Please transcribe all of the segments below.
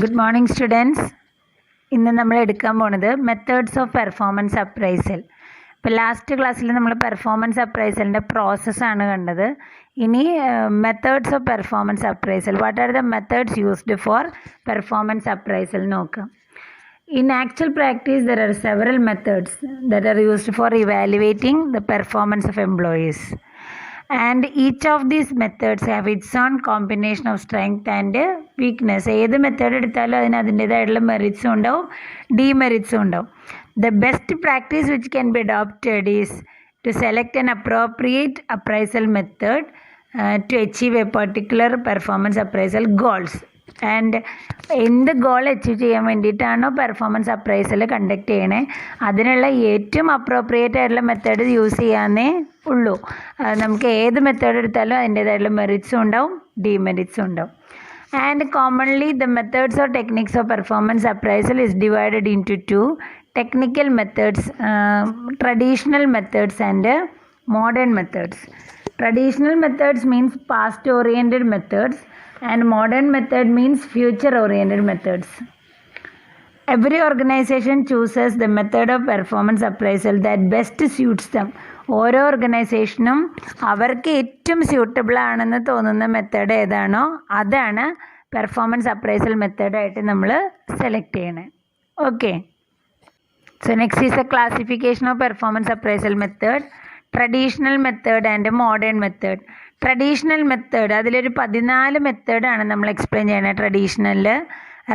Good morning, students. ഇന്ന് നമ്മൾ എടുക്കാൻ പോകുന്നത് മെത്തേഡ്സ് ഓഫ് പെർഫോമൻസ് അപ്രൈസൽ. ഇപ്പോൾ ലാസ്റ്റ് ക്ലാസ്സിൽ നമ്മൾ പെർഫോമൻസ് അപ്രൈസലിൻ്റെ പ്രോസസ്സാണ് കണ്ടത്. ഇനി methods of performance appraisal, what are the methods used for performance appraisal നോക്കാം. In actual practice, there are several methods that are used for evaluating the performance of employees. And each of these methods have its own combination of strength and weakness. ഏത് method എടുത്താലും അതിന് അതിൻ്റേതായിട്ടുള്ള മെറിറ്റ്സും ഉണ്ടാവും, ഡീമെറിറ്റ്സും ഉണ്ടാവും. The best practice which can be adopted is to select an appropriate appraisal method to achieve a particular performance appraisal goals. And എന്ത് goal achieve ചെയ്യാൻ വേണ്ടിയിട്ടാണോ പെർഫോമൻസ് അപ്രൈസൽ കണ്ടക്ട് ചെയ്യണേ അതിനുള്ള ഏറ്റവും അപ്രോപ്രിയേറ്റ് ആയിട്ടുള്ള മെത്തേഡ് യൂസ് ചെയ്യാന്നേ ഉള്ളൂ. നമുക്ക് ഏത് മെത്തേഡ് എടുത്താലും അതിൻ്റേതായിട്ടുള്ള മെറിറ്റ്സും ഉണ്ടാവും, ഡീമെറിറ്റ്സും ഉണ്ടാവും. And commonly the methods or techniques of performance appraisal is divided into two technical methods, traditional methods and modern methods. Traditional methods means past oriented methods and modern method means future oriented methods. Every organization chooses the method of performance appraisal that best suits them. ഓരോ ഓർഗനൈസേഷനും അവർക്ക് ഏറ്റവും suitable ആണെന്ന് തോന്നുന്ന method ഏതാണോ അതാണ് performance appraisal മെത്തേഡായിട്ട് നമ്മൾ select ചെയ്യണേ. Okay, so next is a classification of performance appraisal method, traditional method and modern method. Traditional method അതിലൊരു 14 മെത്തേഡാണ് നമ്മൾ എക്സ്പ്ലെയിൻ ചെയ്യണത്. ട്രഡീഷണലിൽ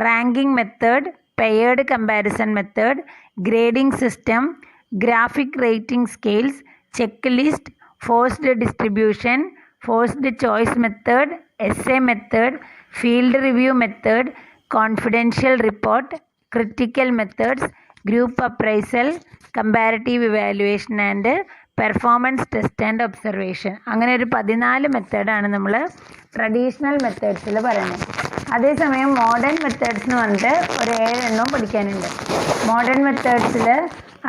ranking method, paired comparison method, grading system, graphic rating scales, check list, forced distribution, forced choice method, essay method, field review method, confidential report, critical methods, group appraisal, comparative evaluation and performance test and observation. അങ്ങനെ ഒരു 14 മെത്തേഡാണ് നമ്മൾ traditional മെത്തേഡ്സിൽ പറയുന്നത്. അതേസമയം modern methods എന്ന് പറഞ്ഞിട്ട് ഒരു 7 എണ്ണം പഠിക്കാനുണ്ട്. മോഡേൺ മെത്തേഡ്സിൽ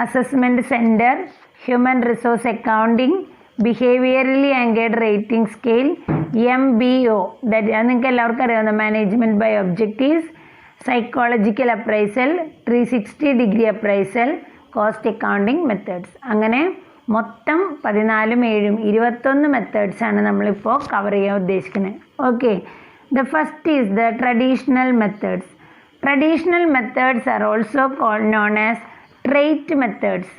assessment centre, human resource accounting, behaviourally anchored rating scale, MBO, അത് നിങ്ങൾക്ക് എല്ലാവർക്കും അറിയാവുന്ന management by objectives, psychological appraisal, 360 degree appraisal, cost accounting methods. അങ്ങനെ മൊത്തം 14 7 21 മെത്തേഡ്സാണ് നമ്മളിപ്പോൾ കവർ ചെയ്യാൻ ഉദ്ദേശിക്കുന്നത്. Okay, the first is the traditional methods. Traditional methods are also known as trait methods.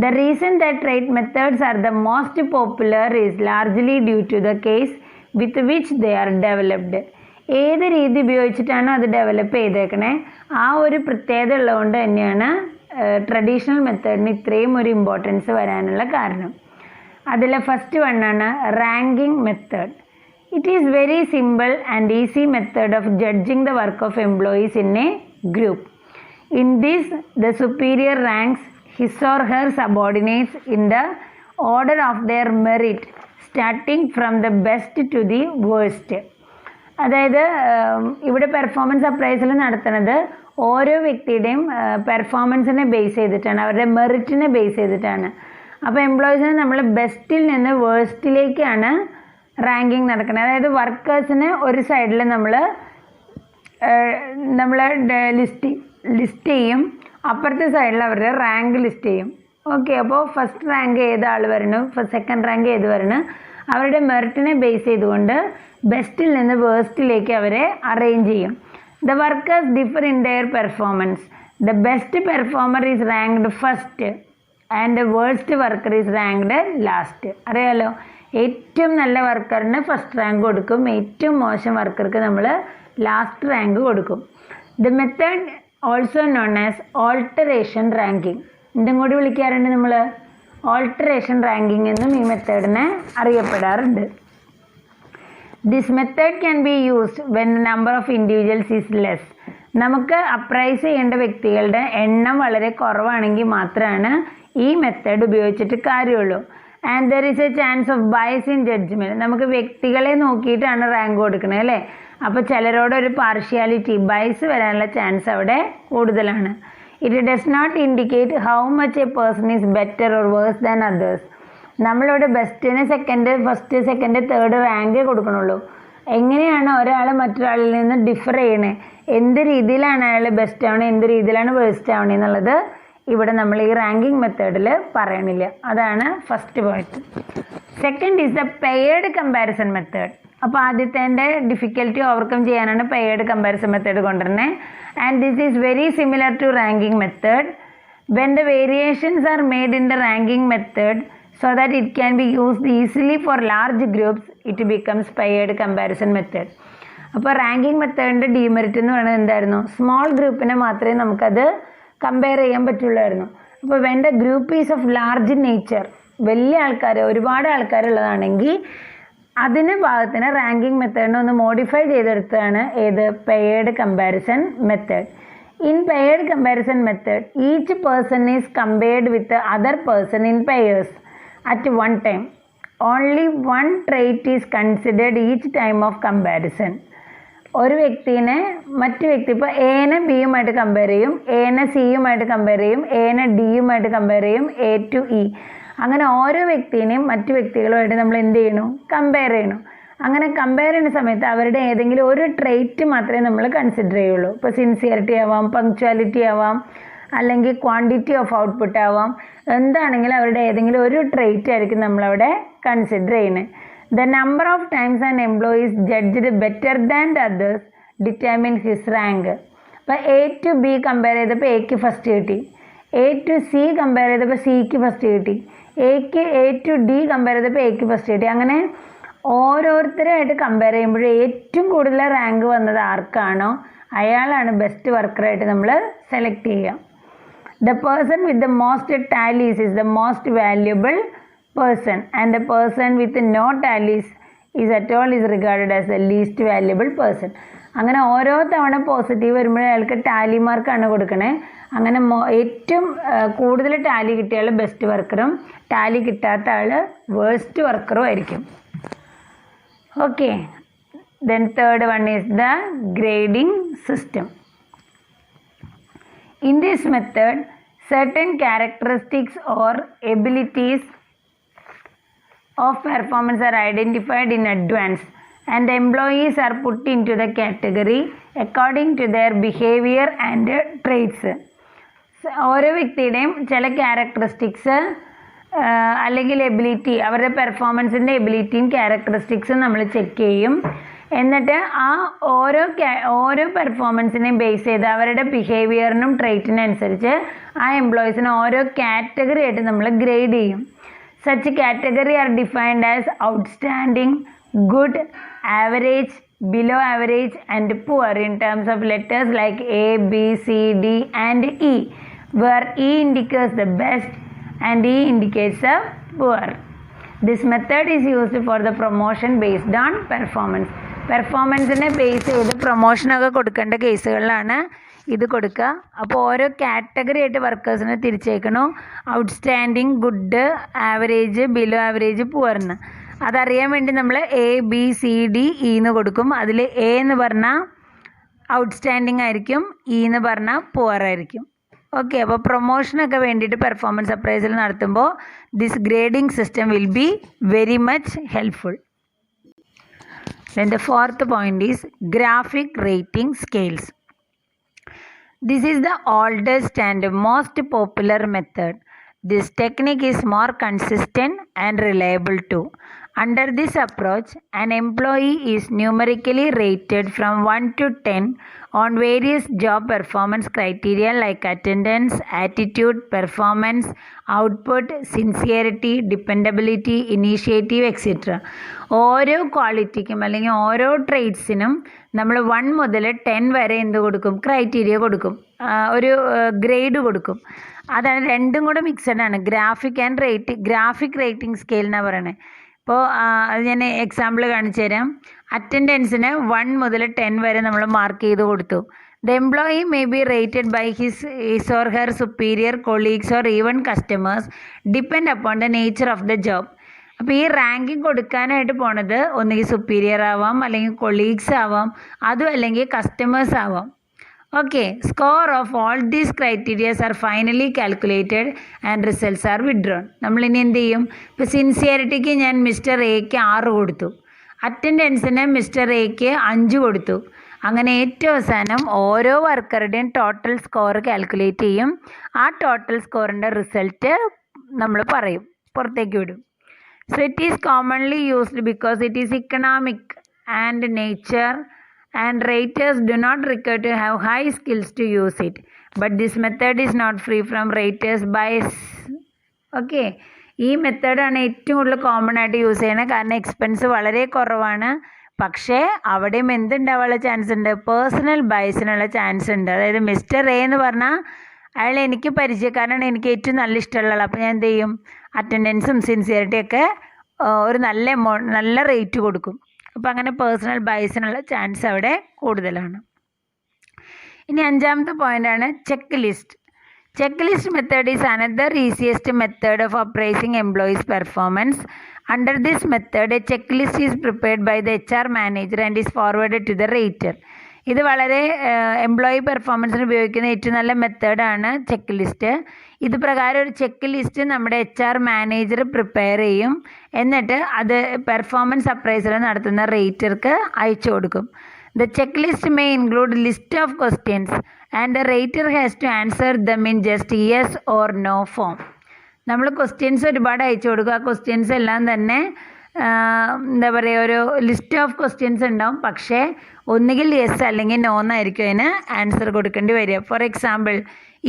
The reason that trait methods are the most popular is largely due to the case with which they are developed. ഏത് രീതി ഉപയോഗിച്ചിട്ടാണോ അത് develop ചെയ്തേക്കണേ ആ ഒരു പ്രത്യേകത ഉള്ളതുകൊണ്ട് തന്നെയാണ് traditional മെത്തേഡിന് ഇത്രയും ഒരു ഇമ്പോർട്ടൻസ് വരാനുള്ള കാരണം. അതിൽ ഫസ്റ്റ് വണ്ണാണ് ranking method. It is very simple and easy method of judging the work of employees in a group. In this the superior ranks his or her subordinates in the order of their merit, starting from the best to the worst. അതായത് ഇവിടെ performance appraisal നടത്തുന്നത് ഓരോ വ്യക്തിയുടെയും പെർഫോമൻസിനെ base ചെയ്തിട്ടാണ്, അവരുടെ മെറിറ്റിനെ base ചെയ്തിട്ടാണ്. അപ്പോൾ എംപ്ലോയീസിനെ നമ്മൾ ബെസ്റ്റിൽ നിന്ന് വേഴ്സ്റ്റിലേക്കാണ് റാങ്കിങ് നടക്കുന്നത്. അതായത് വർക്കേഴ്സിന് ഒരു സൈഡിൽ നമ്മൾ ലിസ്റ്റ് ചെയ്യും, അപ്പുറത്തെ സൈഡിൽ അവരുടെ റാങ്ക് ലിസ്റ്റ് ചെയ്യും. ഓക്കെ, അപ്പോൾ ഫസ്റ്റ് റാങ്ക് ഏത് ആൾ വരണം, സെക്കൻഡ് റാങ്ക് ഏത് വരണം, അവരുടെ മെറിറ്റിനെ ബേസ് ചെയ്തുകൊണ്ട് ബെസ്റ്റിൽ നിന്ന് വേഴ്സ്റ്റിലേക്ക് അവരെ അറേഞ്ച് ചെയ്യും. The workers differ in there performance. The best performer is ranked first and the worst worker is ranked last. അറിയാലോ, ഏറ്റവും നല്ല വർക്കറിന് ഫസ്റ്റ് റാങ്ക് കൊടുക്കും, ഏറ്റവും മോശം വർക്കർക്ക് നമ്മൾ ലാസ്റ്റ് റാങ്ക് കൊടുക്കും. The method also known as alteration ranking. ഇതും കൂടി വിളിക്കാറുണ്ട് നമ്മൾ, ഓൾട്ടറേഷൻ റാങ്കിങ് എന്നും ഈ മെത്തേഡിനെ അറിയപ്പെടാറുണ്ട്. This method can be used when number of individuals is less. നമുക്ക് അപ്രൈസ് ചെയ്യേണ്ട വ്യക്തികളുടെ എണ്ണം വളരെ കുറവാണെങ്കിൽ മാത്രമാണ് ഈ മെത്തേഡ് ഉപയോഗിച്ചിട്ട് കാര്യമുള്ളൂ. And there is a chance of bias in judgement. നമുക്ക് വ്യക്തികളെ നോക്കിയിട്ടാണ് റാങ്ക് കൊടുക്കുന്നത് അല്ലേ, അപ്പോൾ ചിലരോടൊരു പാർഷ്യാലിറ്റി, ബയസ് വരാനുള്ള ചാൻസ് അവിടെ കൂടുതലാണ്. It does not indicate how much a person is better or worse than others. നമ്മളിവിടെ ബെസ്റ്റിന് ഫസ്റ്റ് സെക്കൻഡ് തേർഡ് റാങ്കേ കൊടുക്കണുള്ളൂ. എങ്ങനെയാണ് ഒരാൾ മറ്റൊരാളിൽ നിന്ന് ഡിഫർ ചെയ്യണേ, എന്ത് രീതിയിലാണ് അയാൾ ബെസ്റ്റ് ആവണേ, എന്ത് രീതിയിലാണ് വേസ്റ്റ് ആവണേ എന്നുള്ളത് ഇവിടെ നമ്മൾ ഈ റാങ്കിങ് മെത്തേഡിൽ പറയണില്ല. അതാണ് first point. Second is the paired comparison method. അപ്പോൾ ആദ്യത്തെ ഡിഫിക്കൽറ്റി ഓവർകം ചെയ്യാനാണ് പെയർഡ് കമ്പാരിസൺ മെത്തേഡ് കൊണ്ടുവരുന്നത്. And this is very similar to ranking method. When the variations are made in the ranking method so that it can be used easily for large groups, it becomes paired comparison method. അപ്പോൾ ranking മെത്തേഡിൻ്റെ demerit എന്ന് പറയുന്നത് എന്തായിരുന്നു? Small ഗ്രൂപ്പിനെ മാത്രമേ നമുക്കത് compare ചെയ്യാൻ പറ്റുള്ളായിരുന്നു. അപ്പോൾ when the group is of large nature, വലിയ ആൾക്കാർ, ഒരുപാട് ആൾക്കാരുള്ളതാണെങ്കിൽ അതിന് ഭാഗത്തിന് റാങ്കിങ് മെത്തേഡിനെ ഒന്ന് മോഡിഫൈ ചെയ്തെടുത്തതാണ് ഏത്? Paired comparison method. In paired comparison method, each person is compared with the other person in pairs at one time. Only one trait is considered each time of comparison. ഒരു വ്യക്തിനെ മറ്റു വ്യക്തി, ഇപ്പോൾ എനെ ബിയുമായിട്ട് compare ചെയ്യും, എനെ സിയുമായിട്ട് compare ചെയ്യും, എനെ ഡിയുമായിട്ട് compare ചെയ്യും, എ ടു ഇ. അങ്ങനെ ഓരോ വ്യക്തിനെയും മറ്റു വ്യക്തികളുമായിട്ട് നമ്മൾ എന്ത് ചെയ്യണു? കമ്പയർ ചെയ്യണം. അങ്ങനെ കമ്പയർ ചെയ്യുന്ന സമയത്ത് അവരുടെ ഏതെങ്കിലും ഒരു ട്രേറ്റ് മാത്രമേ നമ്മൾ കൺസിഡർ ചെയ്യുള്ളൂ. ഇപ്പോൾ സിൻസിയറിറ്റി ആവാം, പങ്ക്ച്വാലിറ്റി ആവാം, അല്ലെങ്കിൽ ക്വാണ്ടിറ്റി ഓഫ് ഔട്ട്പുട്ട് ആവാം. എന്താണെങ്കിലും അവരുടെ ഏതെങ്കിലും ഒരു ട്രേറ്റ് ആയിരിക്കും നമ്മളവിടെ കൺസിഡർ ചെയ്യുന്നത്. The number of times an employee is judged better than the others determines his rank. ഇപ്പോൾ എ ടു ബി കമ്പയർ ചെയ്തപ്പോൾ എക്ക് ഫസ്റ്റ് കിട്ടി, എ ടു സി കമ്പയർ ചെയ്തപ്പോൾ സിക്ക് ഫസ്റ്റ് കിട്ടി, എ ടു ഡി കമ്പയർ ചെയ്തപ്പോൾ എക്ക് ഫസ്റ്റ് കിട്ടി. അങ്ങനെ ഓരോരുത്തരായിട്ട് കമ്പയർ ചെയ്യുമ്പോൾ ഏറ്റവും കൂടുതൽ റാങ്ക് വന്നത് ആർക്കാണോ അയാളാണ് ബെസ്റ്റ് വർക്കറായിട്ട് നമ്മൾ സെലക്ട് ചെയ്യുക. The person with the most tallies is the most valuable person and the person with no tallies is at all is regarded as the least valuable person. അങ്ങനെ ഓരോ തവണ പോസിറ്റീവ് വരുമ്പോഴേ അയാൾക്ക് ടാലി മാർക്കാണ് കൊടുക്കണേ. അങ്ങനെ ഏറ്റവും കൂടുതൽ ടാലി കിട്ടിയ ആൾ ബെസ്റ്റ് വർക്കറും ടാലി കിട്ടാത്ത ആൾ വേഴ്സ്റ്റ് വർക്കറും ആയിരിക്കും. Okay, then third one is the grading system. In this method, certain characteristics or abilities of performance are identified in advance and the employees are put into the category according to their behavior and traits. ഓരോ വ്യക്തിയുടെയും ചില characteristics അല്ലെങ്കിൽ ability, അവരുടെ പെർഫോമൻസിൻ്റെ എബിലിറ്റിയും ക്യാരക്ടറിസ്റ്റിക്സും നമ്മൾ check ചെയ്യും. എന്നിട്ട് ആ ഓരോ പെർഫോമൻസിനെയും ബേസ് ചെയ്ത് അവരുടെ ബിഹേവിയറിനും ട്രേറ്റിനും അനുസരിച്ച് ആ എംപ്ലോയീസിനെ ഓരോ കാറ്റഗറി ആയിട്ട് നമ്മൾ ഗ്രേഡ് ചെയ്യും. Such category R defined as outstanding, good, average, below average and poor in terms of letters like A, B, C, D and E, where E indicates the best and E indicates the poor. This method is used for the promotion based on performance. പെർഫോമൻസിനെ base ചെയ്ത് പ്രൊമോഷനൊക്കെ കൊടുക്കേണ്ട കേസുകളിലാണ് ഇത് കൊടുക്കുക. അപ്പോൾ ഓരോ category ആയിട്ട് വർക്കേഴ്സിനെ തിരിച്ചേക്കണു. Outstanding, good, average, below average, പുവറിന്. അതറിയാൻ വേണ്ടി നമ്മൾ A, B, C, D, E എന്ന് കൊടുക്കും. അതിൽ എ എന്ന് പറഞ്ഞാൽ ഔട്ട്സ്റ്റാൻഡിങ് ആയിരിക്കും, ഇ എന്ന് പറഞ്ഞാൽ പുവർ ആയിരിക്കും. ഓക്കെ, അപ്പോൾ പ്രൊമോഷനൊക്കെ വേണ്ടിയിട്ട് പെർഫോമൻസ് അപ്രൈസൽ നടത്തുമ്പോൾ this grading system will be very much helpful. Then the fourth point is graphic rating scales. This is the oldest and most popular method. This technique is more consistent and reliable too. Under this approach, an employee is numerically rated from 1 to 10 on various job performance criteria like attendance, attitude, performance, output, sincerity, dependability, initiative, etc. ഓരോ ക്വാളിറ്റിക്കും അല്ലെങ്കിൽ ഓരോ ട്രേഡ്സിനും നമ്മൾ 1 മുതൽ 10 വരെ എന്ത് കൊടുക്കും? Criteria കൊടുക്കും, ഒരു ഗ്രേഡ് കൊടുക്കും. അതാണ് രണ്ടും കൂടെ മിക്സഡ് ആണ്. ഗ്രാഫിക് റേറ്റിംഗ് സ്കെയിൽ എന്നാണ് പറയണത്. ഇപ്പോൾ അത് ഞാൻ എക്സാമ്പിൾ കാണിച്ചു തരാം. അറ്റൻഡൻസിന് 1 മുതൽ 10 വരെ നമ്മൾ മാർക്ക് ചെയ്ത് കൊടുത്തു. The employee may be rated by his or her superior, colleagues or even customers depend upon the nature of the job. അപ്പോൾ ഈ റാങ്കിങ് കൊടുക്കാനായിട്ട് പോണത് ഒന്നുകിൽ സുപ്പീരിയർ ആവാം, അല്ലെങ്കിൽ കൊളീഗ്സ് ആവാം, അതും അല്ലെങ്കിൽ കസ്റ്റമേഴ്സ് ആവാം. Okay, score of all these criteria are finally calculated and results are withdrawn. നമ്മളിനി എന്ത് ചെയ്യും? ഇപ്പോൾ സിൻസിയറിറ്റിക്ക് ഞാൻ മിസ്റ്റർ എക്ക് 6 കൊടുത്തു. അറ്റൻഡൻസിന് മിസ്റ്റർ എക്ക് 5 കൊടുത്തു. അങ്ങനെ ഏറ്റവും അവസാനം ഓരോ വർക്കറുടെയും ടോട്ടൽ സ്കോർ കാൽക്കുലേറ്റ് ചെയ്യും. ആ ടോട്ടൽ സ്കോറിൻ്റെ റിസൾട്ട് നമ്മൾ പറയും, പുറത്തേക്ക് വിടും. So it is commonly used because it is economic and nature and raters do not require to have high skills to use it, but this method is not free from raters bias. Okay, ഈ മെത്തേഡാണ് ഏറ്റവും കൂടുതൽ common ആയിട്ട് use ചെയ്യുന്നത്. കാരണം expense വളരെ കുറവാണ്. പക്ഷേ അവിടെയും എന്തുണ്ടാവാനുള്ള ചാൻസ് ഉണ്ട്? പേഴ്സണൽ ബയസിനുള്ള ചാൻസ് ഉണ്ട്. അതായത് മിസ്റ്റർ എ എന്ന് പറഞ്ഞാൽ അയാൾ എനിക്ക് പരിചയക്കാരനാണ്, എനിക്ക് ഏറ്റവും നല്ല ഇഷ്ടമുള്ള. അപ്പോൾ ഞാൻ എന്ത് ചെയ്യും? അറ്റൻഡൻസും സിൻസിയറിറ്റിയൊക്കെ ഒരു നല്ല റേറ്റ് കൊടുക്കും. അപ്പോൾ അങ്ങനെ പേഴ്സണൽ ബയസിനുള്ള ചാൻസ് അവിടെ കൂടുതലാണ്. ഇനി 5ാമത്തെ പോയിൻ്റാണ് check list. Check list method is another easiest method of appraising employees performance. Under this method a check list is prepared by the HR manager and is forwarded to the rater. ഇത് വളരെ employee പെർഫോമൻസിന് ഉപയോഗിക്കുന്ന ഏറ്റവും നല്ല മെത്തേഡാണ് check list. ഇത് പ്രകാരം ഒരു check list നമ്മുടെ HR മാനേജർ പ്രിപ്പയർ ചെയ്യും. എന്നിട്ട് അത് പെർഫോമൻസ് അപ്രൈസർ നടത്തുന്ന റേറ്റർക്ക് അയച്ചു കൊടുക്കും. The check list may include list of questions and the rater has to answer them in just yes or no form. നമ്മൾ ക്വസ്റ്റ്യൻസ് ഒരുപാട് അയച്ചു കൊടുക്കും. ആ ക്വസ്റ്റ്യൻസ് എല്ലാം തന്നെ എന്താ പറയുക, ഒരു ലിസ്റ്റ് ഓഫ് ക്വസ്റ്റ്യൻസ് ഉണ്ടാവും. പക്ഷേ ഒന്നുകിൽ യെസ് അല്ലെങ്കിൽ നോ എന്നായിരിക്കും അതിന് ആൻസർ കൊടുക്കേണ്ടി വരിക. For example,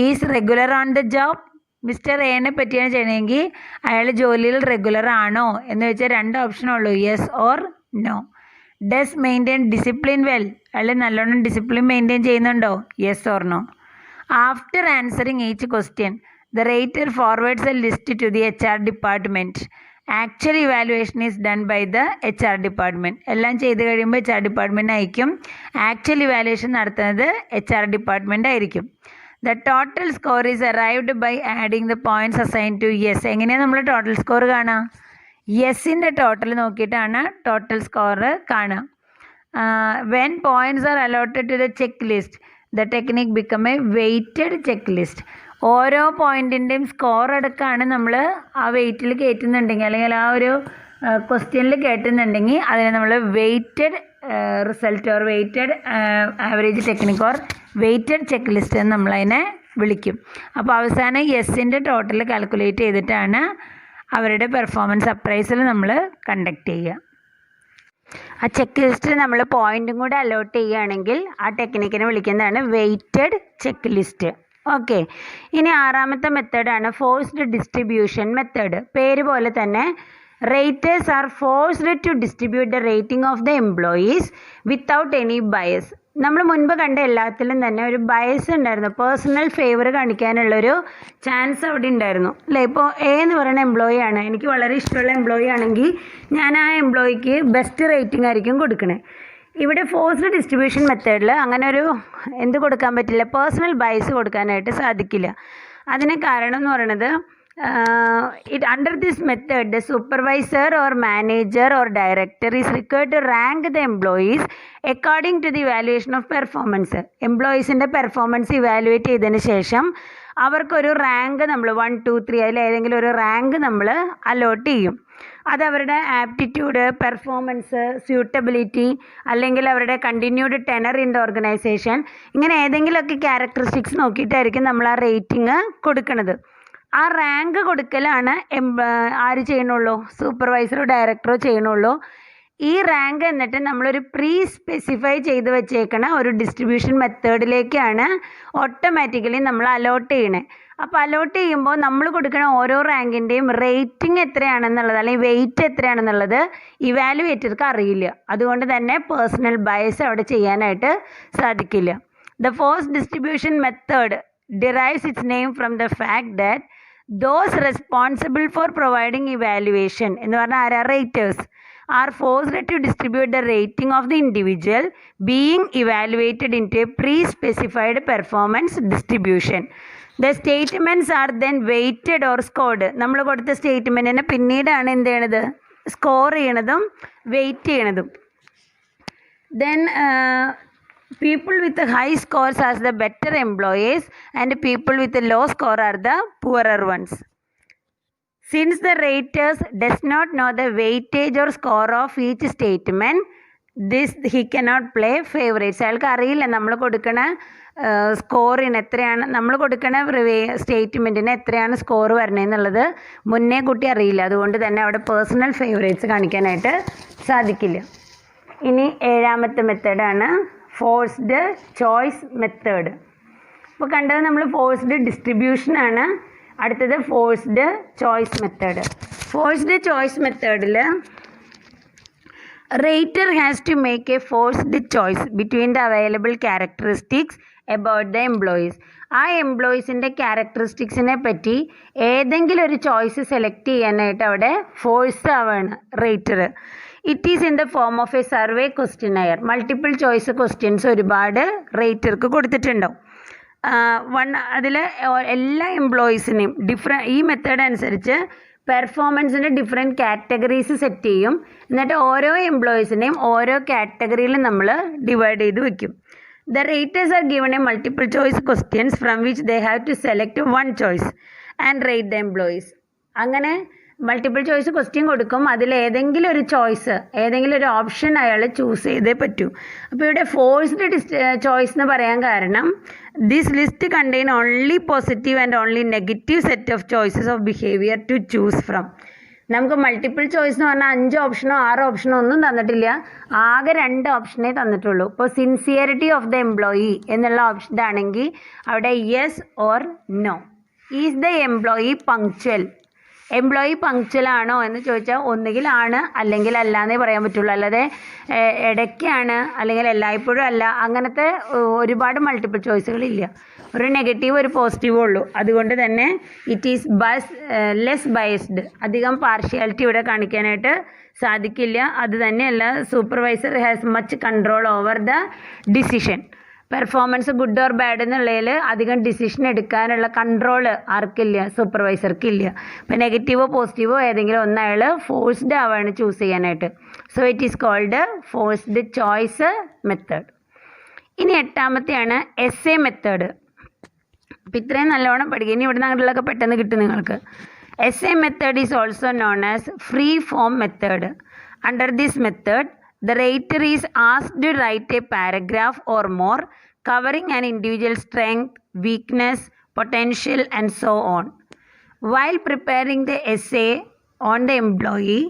is regular on the job. Mister എനെ പറ്റിയാണ് ചെയ്യണമെങ്കിൽ അയാൾ ജോലിയിൽ റെഗുലർ ആണോ എന്ന് വെച്ചാൽ 2 ഓപ്ഷനുള്ളൂ, yes or no. Does maintain discipline well. അയാൾ നല്ലോണം ഡിസിപ്ലിൻ മെയിൻറ്റെയിൻ ചെയ്യുന്നുണ്ടോ? Yes or no. After answering each question the rater forwards a list to the HR department. Actual evaluation is done by the HR department. എല്ലാം ചെയ്ത് കഴിയുമ്പോൾ HR department ആയിരിക്കും. Actual evaluation നടത്തുന്നത് HR department ആയിരിക്കും. The total score is arrived by adding the points assign to yes. എങ്ങനെയാണ് നമ്മൾ total score കാണുക? യെസ്സിൻ്റെ total നോക്കിയിട്ടാണ് ടോട്ടൽ സ്കോർ കാണുക. When points are allotted to the check list the technique become a weighted check list. ഓരോ പോയിൻറ്റിൻ്റെയും score എടുക്കാണ് നമ്മൾ ആ വെയ്റ്റിൽ കയറ്റുന്നുണ്ടെങ്കിൽ, അല്ലെങ്കിൽ ആ ഒരു ക്വസ്റ്റ്യനിൽ കയറ്റുന്നുണ്ടെങ്കിൽ അതിനെ നമ്മൾ weighted result or weighted average technique or weighted check list എന്ന് നമ്മളതിനെ വിളിക്കും. അപ്പോൾ അവസാനം യെസ്സിൻ്റെ ടോട്ടൽ കാൽക്കുലേറ്റ് ചെയ്തിട്ടാണ് അവരുടെ പെർഫോമൻസ് അപ്രൈസൽ നമ്മൾ കണ്ടക്ട് ചെയ്യുക. ആ ചെക്ക് ലിസ്റ്റിൽ നമ്മൾ പോയിൻറ്റും കൂടെ അലോട്ട് ചെയ്യുകയാണെങ്കിൽ ആ ടെക്നിക്കിനെ വിളിക്കുന്നതാണ് വെയ്റ്റഡ് ചെക്ക് ലിസ്റ്റ്. ഓക്കെ, ഇനി 6ാമത്തെ മെത്തേഡാണ് ഫോഴ്സ്ഡ് ഡിസ്ട്രിബ്യൂഷൻ മെത്തേഡ്. പേര് പോലെ തന്നെ raters are forced to distribute the rating of the employees without any bias. നമ്മൾ മുൻപ് കണ്ട എല്ലാത്തിലും തന്നെ ഒരു ബയസ് ഉണ്ടായിരുന്നു, പേഴ്സണൽ ഫേവർ കാണിക്കാനുള്ളൊരു ചാൻസ് അവിടെ ഉണ്ടായിരുന്നു അല്ലേ. ഇപ്പോൾ എ എന്ന് പറയുന്ന എംപ്ലോയി ആണ്, എനിക്ക് വളരെ ഇഷ്ടമുള്ള എംപ്ലോയി ആണെങ്കിൽ ഞാൻ ആ എംപ്ലോയിക്ക് ബെസ്റ്റ് റേറ്റിംഗ് ആയിരിക്കും കൊടുക്കണേ. ഇവിടെ ഫോഴ്സ്ഡ് ഡിസ്ട്രിബ്യൂഷൻ മെത്തേഡിൽ അങ്ങനെ ഒരു എന്ത് കൊടുക്കാൻ പറ്റില്ല, പേഴ്സണൽ ബയസ് കൊടുക്കാനായിട്ട് സാധിക്കില്ല. അതിന് കാരണം എന്ന് പറയുന്നത് under this method the supervisor or manager or director is required to rank the employees according to the evaluation of performance. എംപ്ലോയീസിൻ്റെ പെർഫോമൻസ് ഇവാലുവേറ്റ് ചെയ്തതിന് ശേഷം അവർക്കൊരു റാങ്ക് നമ്മൾ 1, 2, 3 അതിൽ ഏതെങ്കിലും ഒരു റാങ്ക് നമ്മൾ അലോട്ട് ചെയ്യും. അത് അവരുടെ ആപ്റ്റിറ്റ്യൂഡ്, പെർഫോമൻസ്, സ്യൂട്ടബിലിറ്റി, അല്ലെങ്കിൽ അവരുടെ continued tenor in the organisation, ഇങ്ങനെ ഏതെങ്കിലുമൊക്കെ ക്യാരക്ടറിസ്റ്റിക്സ് നോക്കിയിട്ടായിരിക്കും നമ്മൾ ആ റേറ്റിംഗ് കൊടുക്കുന്നത്. ആ റാങ്ക് കൊടുക്കലാണ് ആര് ചെയ്യണുള്ളൂ? സൂപ്പർവൈസറോ ഡയറക്ടറോ ചെയ്യണുള്ളൂ. ഈ റാങ്ക് എന്നിട്ട് നമ്മളൊരു പ്രീ സ്പെസിഫൈ ചെയ്ത് വെച്ചേക്കണ ഒരു ഡിസ്ട്രിബ്യൂഷൻ മെത്തേഡിലേക്കാണ് ഓട്ടോമാറ്റിക്കലി നമ്മൾ അലോട്ട് ചെയ്യണേ. അപ്പോൾ അലോട്ട് ചെയ്യുമ്പോൾ നമ്മൾ കൊടുക്കുന്ന ഓരോ റാങ്കിൻ്റെയും റേറ്റിംഗ് എത്രയാണെന്നുള്ളത് അല്ലെങ്കിൽ വെയിറ്റ് എത്രയാണെന്നുള്ളത് ഇവാലുവേറ്റർക്ക് അറിയില്ല. അതുകൊണ്ട് തന്നെ പേഴ്സണൽ ബയസ് അവിടെ ചെയ്യാനായിട്ട് സാധിക്കില്ല. The force distribution method derives its name from the fact that those responsible for providing evaluation എന്ന് പറഞ്ഞാൽ ആരാ? raters are forced to distribute the rating of the individual being evaluated into a pre-specified performance distribution. The statements are then weighted or scored. നമ്മൾ കൊടുത്ത സ്റ്റേറ്റ്മെൻറ്റിനെ പിന്നീടാണ് എന്ത് ചെയ്യണത്? Score ചെയ്യണതും weight ചെയ്യണതും. Then people with high scores are the better employees and people with a low score are the poorer ones. Since the raters does not know the weightage or score of each statement he cannot play favourites. അയാൾക്ക് അറിയില്ല നമ്മൾ കൊടുക്കണ സ്കോറിന് എത്രയാണ്, നമ്മൾ കൊടുക്കണ സ്റ്റേറ്റ്മെൻറ്റിന് എത്രയാണ് score വരണേന്നുള്ളത് മുന്നേ കൂട്ടി അറിയില്ല. അതുകൊണ്ട് തന്നെ അവിടെ പേഴ്സണൽ ഫേവറേറ്റ്സ് കാണിക്കാനായിട്ട് സാധിക്കില്ല. ഇനി 7ാമത്തെ മെത്തേഡാണ് ഫോഴ്സ്ഡ് ചോയ്സ് മെത്തേഡ്. ഇപ്പോൾ കണ്ടത് നമ്മൾ ഫോഴ്സ്ഡ് ഡിസ്ട്രിബ്യൂഷനാണ്. അടുത്തത് forced choice method. Forced choice മെത്തേഡിൽ rater has to make a forced choice between the available characteristics about the employees. ആ എംപ്ലോയീസിൻ്റെ ക്യാരക്ടറിസ്റ്റിക്സിനെ പറ്റി ഏതെങ്കിലും ഒരു ചോയ്സ് സെലക്ട് ചെയ്യാനായിട്ട് അവിടെ ഫോഴ്സ് ആവാണ് rater. It is in the form of a survey questionnaire. Multiple choice questions ഒരുപാട് റേറ്റർക്ക് കൊടുത്തിട്ടുണ്ടാവും. അതിൽ എല്ലാ എംപ്ലോയീസിനെയും ഈ മെത്തേഡ് അനുസരിച്ച് പെർഫോമൻസിൻ്റെ ഡിഫറെൻറ്റ് കാറ്റഗറീസ് സെറ്റ് ചെയ്യും. എന്നിട്ട് ഓരോ എംപ്ലോയീസിനെയും ഓരോ കാറ്റഗറിയിൽ നമ്മൾ ഡിവൈഡ് ചെയ്ത് വയ്ക്കും. The raters are given a multiple choice questions from which they have to select one choice and rate the employees. അങ്ങനെ മൾട്ടിപ്പിൾ ചോയ്സ് ക്വസ്റ്റ്യൻ കൊടുക്കും. അതിൽ ഏതെങ്കിലും ഒരു ചോയ്സ്, ഏതെങ്കിലും ഒരു ഓപ്ഷൻ അയാൾ ചൂസ് ചെയ്തേ പറ്റൂ. അപ്പോൾ ഇവിടെ ഫോഴ്സ്ഡ് ചോയ്സ് എന്ന് പറയാൻ കാരണം this list contain only positive and only negative set of choices of behaviour to choose from. നമുക്ക് മൾട്ടിപ്പിൾ ചോയ്സ് എന്ന് പറഞ്ഞാൽ 5 ഓപ്ഷനോ 6 ഓപ്ഷനോ ഒന്നും തന്നിട്ടില്ല. ആകെ 2 ഓപ്ഷനേ തന്നിട്ടുള്ളൂ. ഇപ്പോൾ സിൻസിയറിറ്റി ഓഫ് ദ എംപ്ലോയി എന്നുള്ള ഓപ്ഷൻ ആണെങ്കിൽ അവിടെ yes or no. Is the employee punctual. Employee punctual ആണോ എന്ന് ചോദിച്ചാൽ ഒന്നുകിൽ ആണ് അല്ലെങ്കിൽ അല്ല എന്നേ പറയാൻ പറ്റുള്ളൂ. അല്ലാതെ ഇടയ്ക്കാണ് അല്ലെങ്കിൽ എല്ലായ്പ്പോഴും അല്ല, അങ്ങനത്തെ ഒരുപാട് മൾട്ടിപ്പിൾ ചോയ്സുകളില്ല. ഒരു നെഗറ്റീവ് ഒരു പോസിറ്റീവേ ഉള്ളൂ. അതുകൊണ്ട് തന്നെ ഇറ്റ് ഈസ് ലെസ് ബയസ്ഡ്. അധികം പാർഷ്യാലിറ്റി ഇവിടെ കാണിക്കാനായിട്ട് സാധിക്കില്ല. അത് തന്നെയല്ല, supervisor has much control over the decision. Performance good or bad എന്നുള്ളതിൽ അധികം ഡിസിഷൻ എടുക്കാനുള്ള കൺട്രോൾ ആർക്കില്ല, സൂപ്പർവൈസർക്കില്ല. ഇപ്പം നെഗറ്റീവോ പോസിറ്റീവോ ഏതെങ്കിലും ഒന്ന് അയാൾ ഫോഴ്സ്ഡ് ആവാണ് ചൂസ് ചെയ്യാനായിട്ട്. So it is called forced choice method. ഇനി 8ാമത്തെയാണ് എസ്സേ മെത്തേഡ്. അപ്പോൾ ഇത്രയും നല്ലോണം പഠിക്കുക. ഇനി ഇവിടെ നിന്നുള്ളതൊക്കെ പെട്ടെന്ന് കിട്ടും നിങ്ങൾക്ക്. Essay method is also known as free form method. Under this method the rater is asked to write a paragraph or more covering an individual strength, weakness, potential and so on. While preparing the essay on the employee,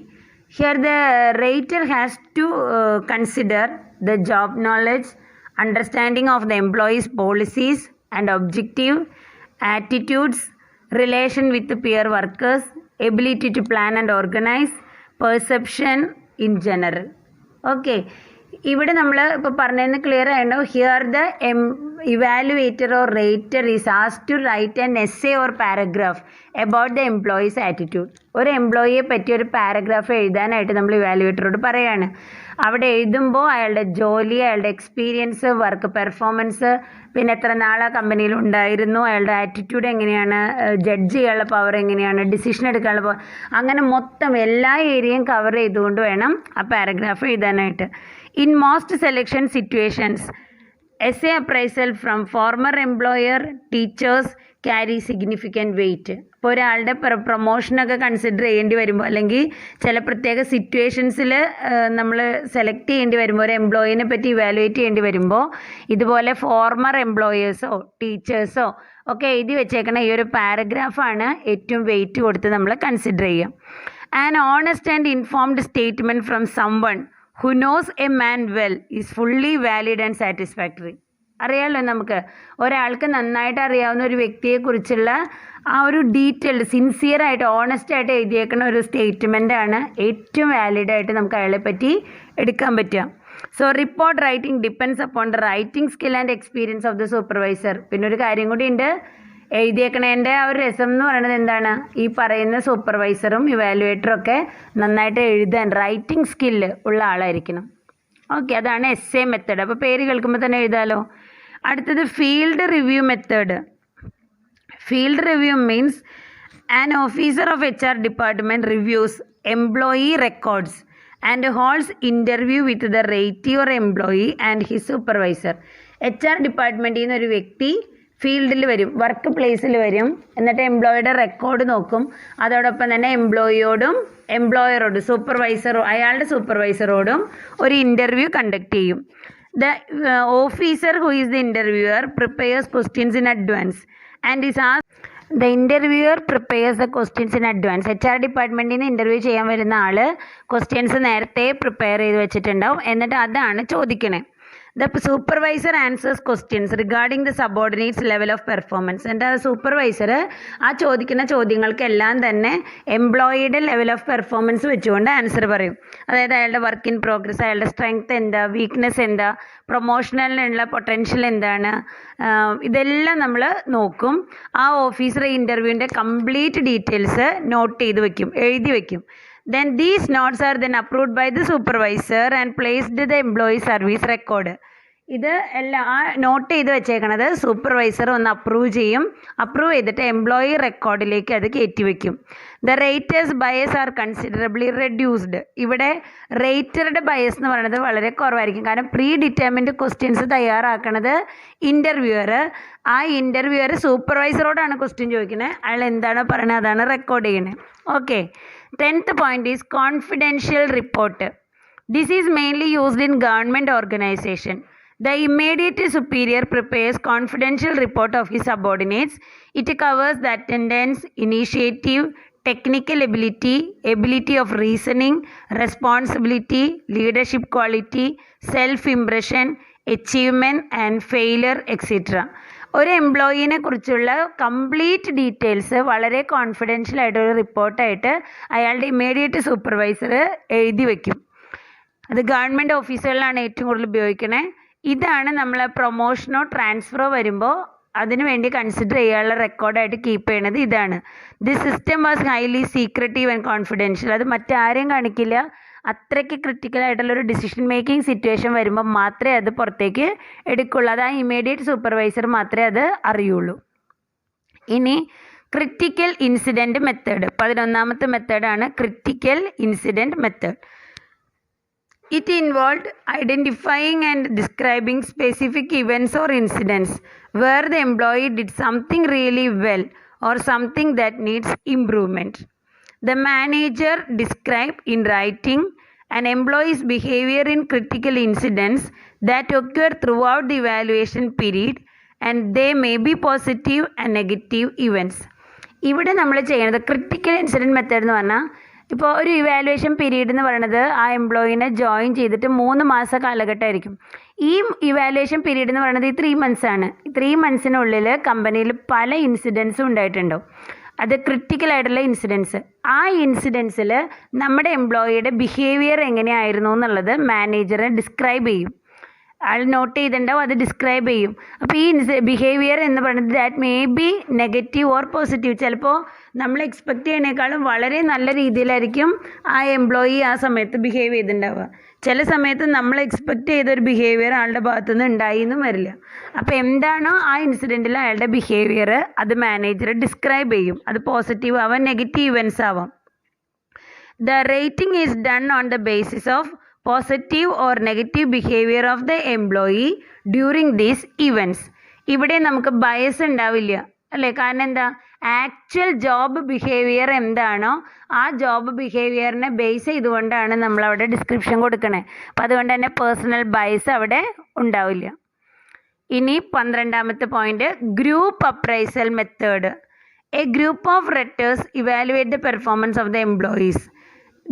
here the rater has to consider the job knowledge, understanding of the employee's policies and objective, attitudes, relation with the peer workers, ability to plan and organize, perception in general. Okay, ഇവിടെ നമ്മൾ ഇപ്പോൾ പറഞ്ഞതെന്ന് clear ആയിട്ടുണ്ടാവും. Here the evaluator or rater is asked to write an essay or paragraph about the employees attitude. ഒരു എംപ്ലോയിയെ പറ്റി ഒരു paragraph എഴുതാനായിട്ട് നമ്മൾ ഇവാലുവേറ്ററോട് പറയുകയാണ്. അവിടെ എഴുതുമ്പോൾ അയാളുടെ ജോലി, അയാളുടെ എക്സ്പീരിയൻസ്, വർക്ക് പെർഫോമൻസ്, പിന്നെ എത്ര നാൾ ആ കമ്പനിയിൽ ഉണ്ടായിരുന്നു, അയാളുടെ ആറ്റിറ്റ്യൂഡ് എങ്ങനെയാണ്, ജഡ്ജ് ചെയ്യാനുള്ള പവർ എങ്ങനെയാണ്, ഡിസിഷൻ എടുക്കാനുള്ള പവർ, അങ്ങനെ മൊത്തം എല്ലാ ഏരിയയും കവർ ചെയ്തുകൊണ്ട് വേണം ആ പാരഗ്രാഫ് എഴുതാനായിട്ട്. In most selection situations essay appraisal from former employer, teachers carry significant weight. ഇപ്പോൾ ഒരാളുടെ പ്രൊമോഷനൊക്കെ കൺസിഡർ ചെയ്യേണ്ടി വരുമ്പോൾ അല്ലെങ്കിൽ ചില പ്രത്യേക സിറ്റുവേഷൻസിൽ നമ്മൾ സെലക്ട് ചെയ്യേണ്ടി വരുമ്പോൾ ഒരു എംപ്ലോയിനെ പറ്റി ഇവാലുവേറ്റ് ചെയ്യേണ്ടി വരുമ്പോൾ ഇതുപോലെ ഫോർമർ എംപ്ലോയേഴ്സോ ടീച്ചേഴ്സോ ഒക്കെ എഴുതി വെച്ചേക്കണ ഈ ഒരു പാരഗ്രാഫാണ് ഏറ്റവും വെയിറ്റ് കൊടുത്ത് നമ്മൾ കൺസിഡർ ചെയ്യുക. An honest and informed statement from someone who knows a man well is fully valid and satisfactory. അറിയാമല്ലോ, നമുക്ക് ഒരാൾക്ക് നന്നായിട്ട് അറിയാവുന്ന ഒരു വ്യക്തിയെക്കുറിച്ചുള്ള ആ ഒരു ഡീറ്റെയിൽഡ് സിൻസിയറായിട്ട് ഓണസ്റ്റായിട്ട് എഴുതിയേക്കുന്ന ഒരു സ്റ്റേറ്റ്മെൻറ്റാണ് ഏറ്റവും വാലിഡായിട്ട് നമുക്ക് അയാളെ പറ്റി എടുക്കാൻ പറ്റുക. So report writing depends upon the writing skill and experience of the supervisor. പിന്നെ ഒരു കാര്യം കൂടി ഉണ്ട്, എഴുതിയേക്കണേൻ്റെ ആ ഒരു രസം എന്ന് പറയുന്നത് എന്താണ്, ഈ പറയുന്ന സൂപ്പർവൈസറും ഇവാലുവേറ്ററും ഒക്കെ നന്നായിട്ട് എഴുതാൻ റൈറ്റിംഗ് സ്കില്ല് ഉള്ള ആളായിരിക്കണം. ഓക്കെ, അതാണ് എസ്സേ മെത്തേഡ്. അപ്പോൾ പേര് കേൾക്കുമ്പോൾ തന്നെ എഴുതാലോ. അടുത്തത് field review method. Field review means an officer of HR department reviews employee records and holds interview with the ratee or employee and his supervisor. HR ഡിപ്പാർട്ട്മെൻറ്റിൽ നിന്ന് ഒരു വ്യക്തി ഫീൽഡിൽ വരും, വർക്ക് പ്ലേസിൽ വരും. എന്നിട്ട് എംപ്ലോയിയുടെ റെക്കോർഡ് നോക്കും. അതോടൊപ്പം തന്നെ എംപ്ലോയിയോടും എംപ്ലോയറോടും അയാളുടെ സൂപ്പർവൈസറോടും ഒരു ഇൻ്റർവ്യൂ കണ്ടക്ട് ചെയ്യും. The officer who is the interviewer prepares questions in advance and is asked. The interviewer prepares the questions in advance. HR ഡിപ്പാർട്ട്മെൻറ്റിൽ നിന്ന് ഇൻ്റർവ്യൂ ചെയ്യാൻ വരുന്ന ആൾ ക്വസ്റ്റ്യൻസ് നേരത്തെ പ്രിപ്പയർ ചെയ്ത് വെച്ചിട്ടുണ്ടാവും. എന്നിട്ട് അതാണ് ചോദിക്കണേ. The supervisor answers questions regarding the subordinates level of performance. എൻ്റെ സൂപ്പർവൈസർ ആ ചോദിക്കുന്ന ചോദ്യങ്ങൾക്കെല്ലാം തന്നെ എംപ്ലോയിയുടെ ലെവൽ ഓഫ് പെർഫോമൻസ് വെച്ചുകൊണ്ട് ആൻസർ പറയും. അതായത് അയാളുടെ വർക്ക് ഇൻ പ്രോഗ്രസ്, അയാളുടെ സ്ട്രെങ്ത് എന്താ, വീക്ക്നെസ് എന്താ, പ്രൊമോഷണലിനുള്ള പൊട്ടൻഷ്യൽ എന്താണ്, ഇതെല്ലാം നമ്മൾ നോക്കും. ആ ഓഫീസർ ഇൻ്റർവ്യൂവിൻ്റെ കംപ്ലീറ്റ് ഡീറ്റെയിൽസ് നോട്ട് ചെയ്ത് വെക്കും, എഴുതി വെക്കും. Then these notes are then approved by the supervisor and placed in the employee service record. ഇത് എല്ലാം ആ നോട്ട് ചെയ്ത് വെച്ചേക്കണത് സൂപ്പർവൈസർ ഒന്ന് അപ്രൂവ് ചെയ്യും. അപ്രൂവ് ചെയ്തിട്ട് എംപ്ലോയി റെക്കോർഡിലേക്ക് അത് കയറ്റി വയ്ക്കും. The raters bias are considerably reduced. ഇവിടെ റേറ്ററുടെ ബയസ് എന്ന് പറയുന്നത് വളരെ കുറവായിരിക്കും. കാരണം പ്രീ ഡിറ്റർമിൻഡ് ക്വസ്റ്റ്യൻസ് തയ്യാറാക്കണത് ഇൻ്റർവ്യൂവർ. ആ ഇൻ്റർവ്യൂവർ സൂപ്പർവൈസറോടാണ് ക്വസ്റ്റ്യൻ ചോദിക്കുന്നത്. അയാൾ എന്താണോ പറയുന്നത് അതാണ് റെക്കോർഡ് ചെയ്യണത്. Okay. 10th point is confidential report. This is mainly used in government organization. The immediate superior prepares confidential report of his subordinates. It covers the attendance, initiative, technical ability, ability of reasoning, responsibility, leadership quality, self-impression, achievement and failure, etc. ഒരു എംപ്ലോയീനെ കുറിച്ചുള്ള complete details വളരെ confidential ആയിട്ടൊരു റിപ്പോർട്ടായിട്ട് അയാളുടെ immediate supervisor എഴുതി വയ്ക്കും. അത് government ഓഫീസുകളിലാണ് ഏറ്റവും കൂടുതൽ ഉപയോഗിക്കണേ. ഇതാണ് നമ്മൾ പ്രൊമോഷനോ ട്രാൻസ്ഫറോ വരുമ്പോൾ അതിനു വേണ്ടി കൺസിഡർ ചെയ്യാനുള്ള റെക്കോർഡായിട്ട് കീപ്പ് ചെയ്യണത് ഇതാണ്. This system was highly secretive and confidential. അത് മറ്റാരെയും കാണിക്കില്ല. അത്രയ്ക്ക് ക്രിട്ടിക്കലായിട്ടുള്ളൊരു ഡിസിഷൻ മേക്കിംഗ് സിറ്റുവേഷൻ വരുമ്പോൾ മാത്രമേ അത് പുറത്തേക്ക് എടുക്കുള്ളൂ. അത് ആ ഇമ്മീഡിയറ്റ് സൂപ്പർവൈസർ മാത്രമേ അത് അറിയുള്ളൂ. ഇനി ക്രിട്ടിക്കൽ ഇൻസിഡൻറ്റ് മെത്തേഡ്, 11ാമത്തെ മെത്തേഡാണ് critical incident method. It involved identifying and describing specific events or incidents where the employee did something really well or something that needs improvement. The manager described in writing an employee's behavior in critical incidents that occur throughout the evaluation period, and they may be positive and negative events. ഇവിടെ നമ്മൾ ചെയ്യുന്നത് critical incident method എന്ന് പറഞ്ഞാൽ, ഇപ്പോൾ ഒരു evaluation period എന്ന് പറയുന്നത് ആ എംപ്ലോയീനെ ജോയിൻ ചെയ്തിട്ട് 3 മാസ കാലഘട്ടമായിരിക്കും. ഈ ഇവാലുവേഷൻ പീരീഡ് എന്ന് പറയുന്നത് ഈ 3 months ആണ്. 3 monthsനുള്ളിൽ കമ്പനിയിൽ പല ഇൻസിഡൻസും ഉണ്ടായിട്ടുണ്ടാവും. അത് ക്രിട്ടിക്കലായിട്ടുള്ള ഇൻസിഡൻസ്. ആ ഇൻസിഡൻസിൽ നമ്മുടെ എംപ്ലോയിയുടെ ബിഹേവിയർ എങ്ങനെയായിരുന്നു എന്നുള്ളത് മാനേജറെ ഡിസ്ക്രൈബ് ചെയ്യും. ആൾ നോട്ട് ചെയ്തിട്ടുണ്ടാവും, അത് ഡിസ്ക്രൈബ് ചെയ്യും. അപ്പോൾ ഈ ബിഹേവിയർ എന്ന് പറയുന്നത് that may be negative or positive. ചിലപ്പോൾ നമ്മൾ എക്സ്പെക്റ്റ് ചെയ്യുന്നതിനേക്കാളും വളരെ നല്ല രീതിയിലായിരിക്കും ആ എംപ്ലോയി ആ സമയത്ത് ബിഹേവ് ചെയ്തിട്ടുണ്ടാവുക. ചില സമയത്ത് നമ്മൾ എക്സ്പെക്റ്റ് ചെയ്തൊരു ബിഹേവിയർ ആളുടെ ഭാഗത്തു നിന്ന് ഉണ്ടായി എന്നും വരില്ല. അപ്പോൾ എന്താണോ ആ ഇൻസിഡൻറ്റിൽ അയാളുടെ ബിഹേവിയർ അത് മാനേജർ ഡിസ്ക്രൈബ് ചെയ്യും. അത് പോസിറ്റീവ് ആവാം, നെഗറ്റീവ് ഇവൻസ് ആവാം. The rating is done on the basis of positive or negative behaviour of the employee during these events. ഇവിടെ നമുക്ക് ബയസ് ഉണ്ടാവില്ല അല്ലേ? കാരണം എന്താ, ആക്ച്വൽ ജോബ് ബിഹേവിയർ എന്താണോ ആ ജോബ് ബിഹേവിയറിനെ ബേസ് ചെയ്തുകൊണ്ടാണ് നമ്മളവിടെ ഡിസ്ക്രിപ്ഷൻ കൊടുക്കണേ. അപ്പം അതുകൊണ്ട് തന്നെ പേഴ്സണൽ ബയസ് അവിടെ ഉണ്ടാവില്ല. ഇനി 12ാമത്തെ point, group appraisal method. A group of raters evaluate the performance of the employees.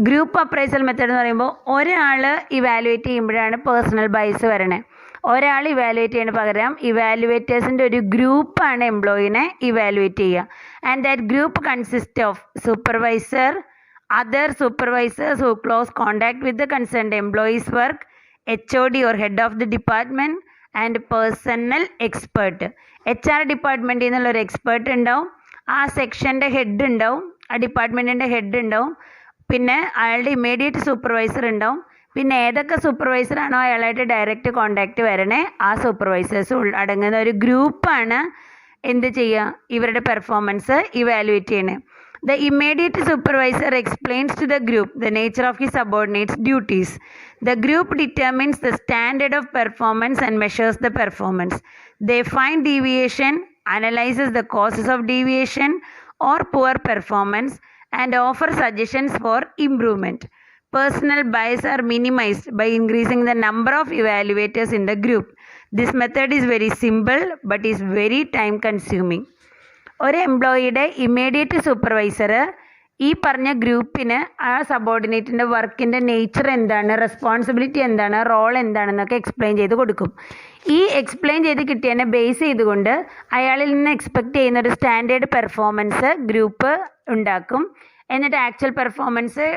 Group appraisal method എന്ന് പറയുമ്പോൾ ഒരാൾ ഇവാലുവേറ്റ് ചെയ്യുമ്പോഴാണ് പേഴ്സണൽ ബയസ് വരണേ. ഒരാൾ ഇവാലുവേറ്റ് ചെയ്യുന്ന പകരം ഇവാലുവേറ്റേഴ്സിൻ്റെ ഒരു ഗ്രൂപ്പാണ് എംപ്ലോയിനെ ഇവാലുവേറ്റ് ചെയ്യുക. And that group consist of supervisor, other supervisors who close contact with the concerned employees work, HOD or head of the department and personal expert. HR ഡിപ്പാർട്ട്മെൻറ്റിൽ നിന്നുള്ളൊരു എക്സ്പേർട്ട് ഉണ്ടാവും, ആ സെക്ഷൻ്റെ ഹെഡ് ഉണ്ടാവും, ആ ഡിപ്പാർട്ട്മെൻറ്റിൻ്റെ ഹെഡ് ഉണ്ടാവും, പിന്നെ അയാളുടെ ഇമ്മീഡിയറ്റ് സൂപ്പർവൈസർ ഉണ്ടാവും. പിന്നെ ഏതൊക്കെ സൂപ്പർവൈസറാണോ അയാളായിട്ട് ഡയറക്റ്റ് കോണ്ടാക്റ്റ് വരണേ ആ സൂപ്പർവൈസേഴ്സ് അടങ്ങുന്ന ഒരു ഗ്രൂപ്പാണ് എന്ത് ചെയ്യുക, ഇവരുടെ പെർഫോമൻസ് ഇവാലുവേറ്റ് ചെയ്യണേ. The immediate supervisor explains to the group the nature of his subordinates' duties. The group determines the standard of performance and measures the performance. They find deviation analyzes the causes of deviation or poor performance, and offers suggestions for improvement. Personal bias are minimized by increasing the number of evaluators in the group. This method is very simple but is very time consuming. ഒരു എംപ്ലോയിയുടെ immediate supervisor ഈ പറഞ്ഞ ഗ്രൂപ്പിന് ആ സബോർഡിനേറ്റിൻ്റെ വർക്കിൻ്റെ nature എന്താണ്, responsibility എന്താണ്, role എന്താണെന്നൊക്കെ explain ചെയ്ത് കൊടുക്കും. ഈ എക്സ്പ്ലെയിൻ ചെയ്ത് കിട്ടിയതിനെ ബേസ് ചെയ്തുകൊണ്ട് അയാളിൽ നിന്ന് എക്സ്പെക്റ്റ് ചെയ്യുന്ന ഒരു സ്റ്റാൻഡേർഡ് പെർഫോമൻസ് ഗ്രൂപ്പ് ഉണ്ടാക്കും. എന്നിട്ട് ആക്ച്വൽ പെർഫോമൻസ്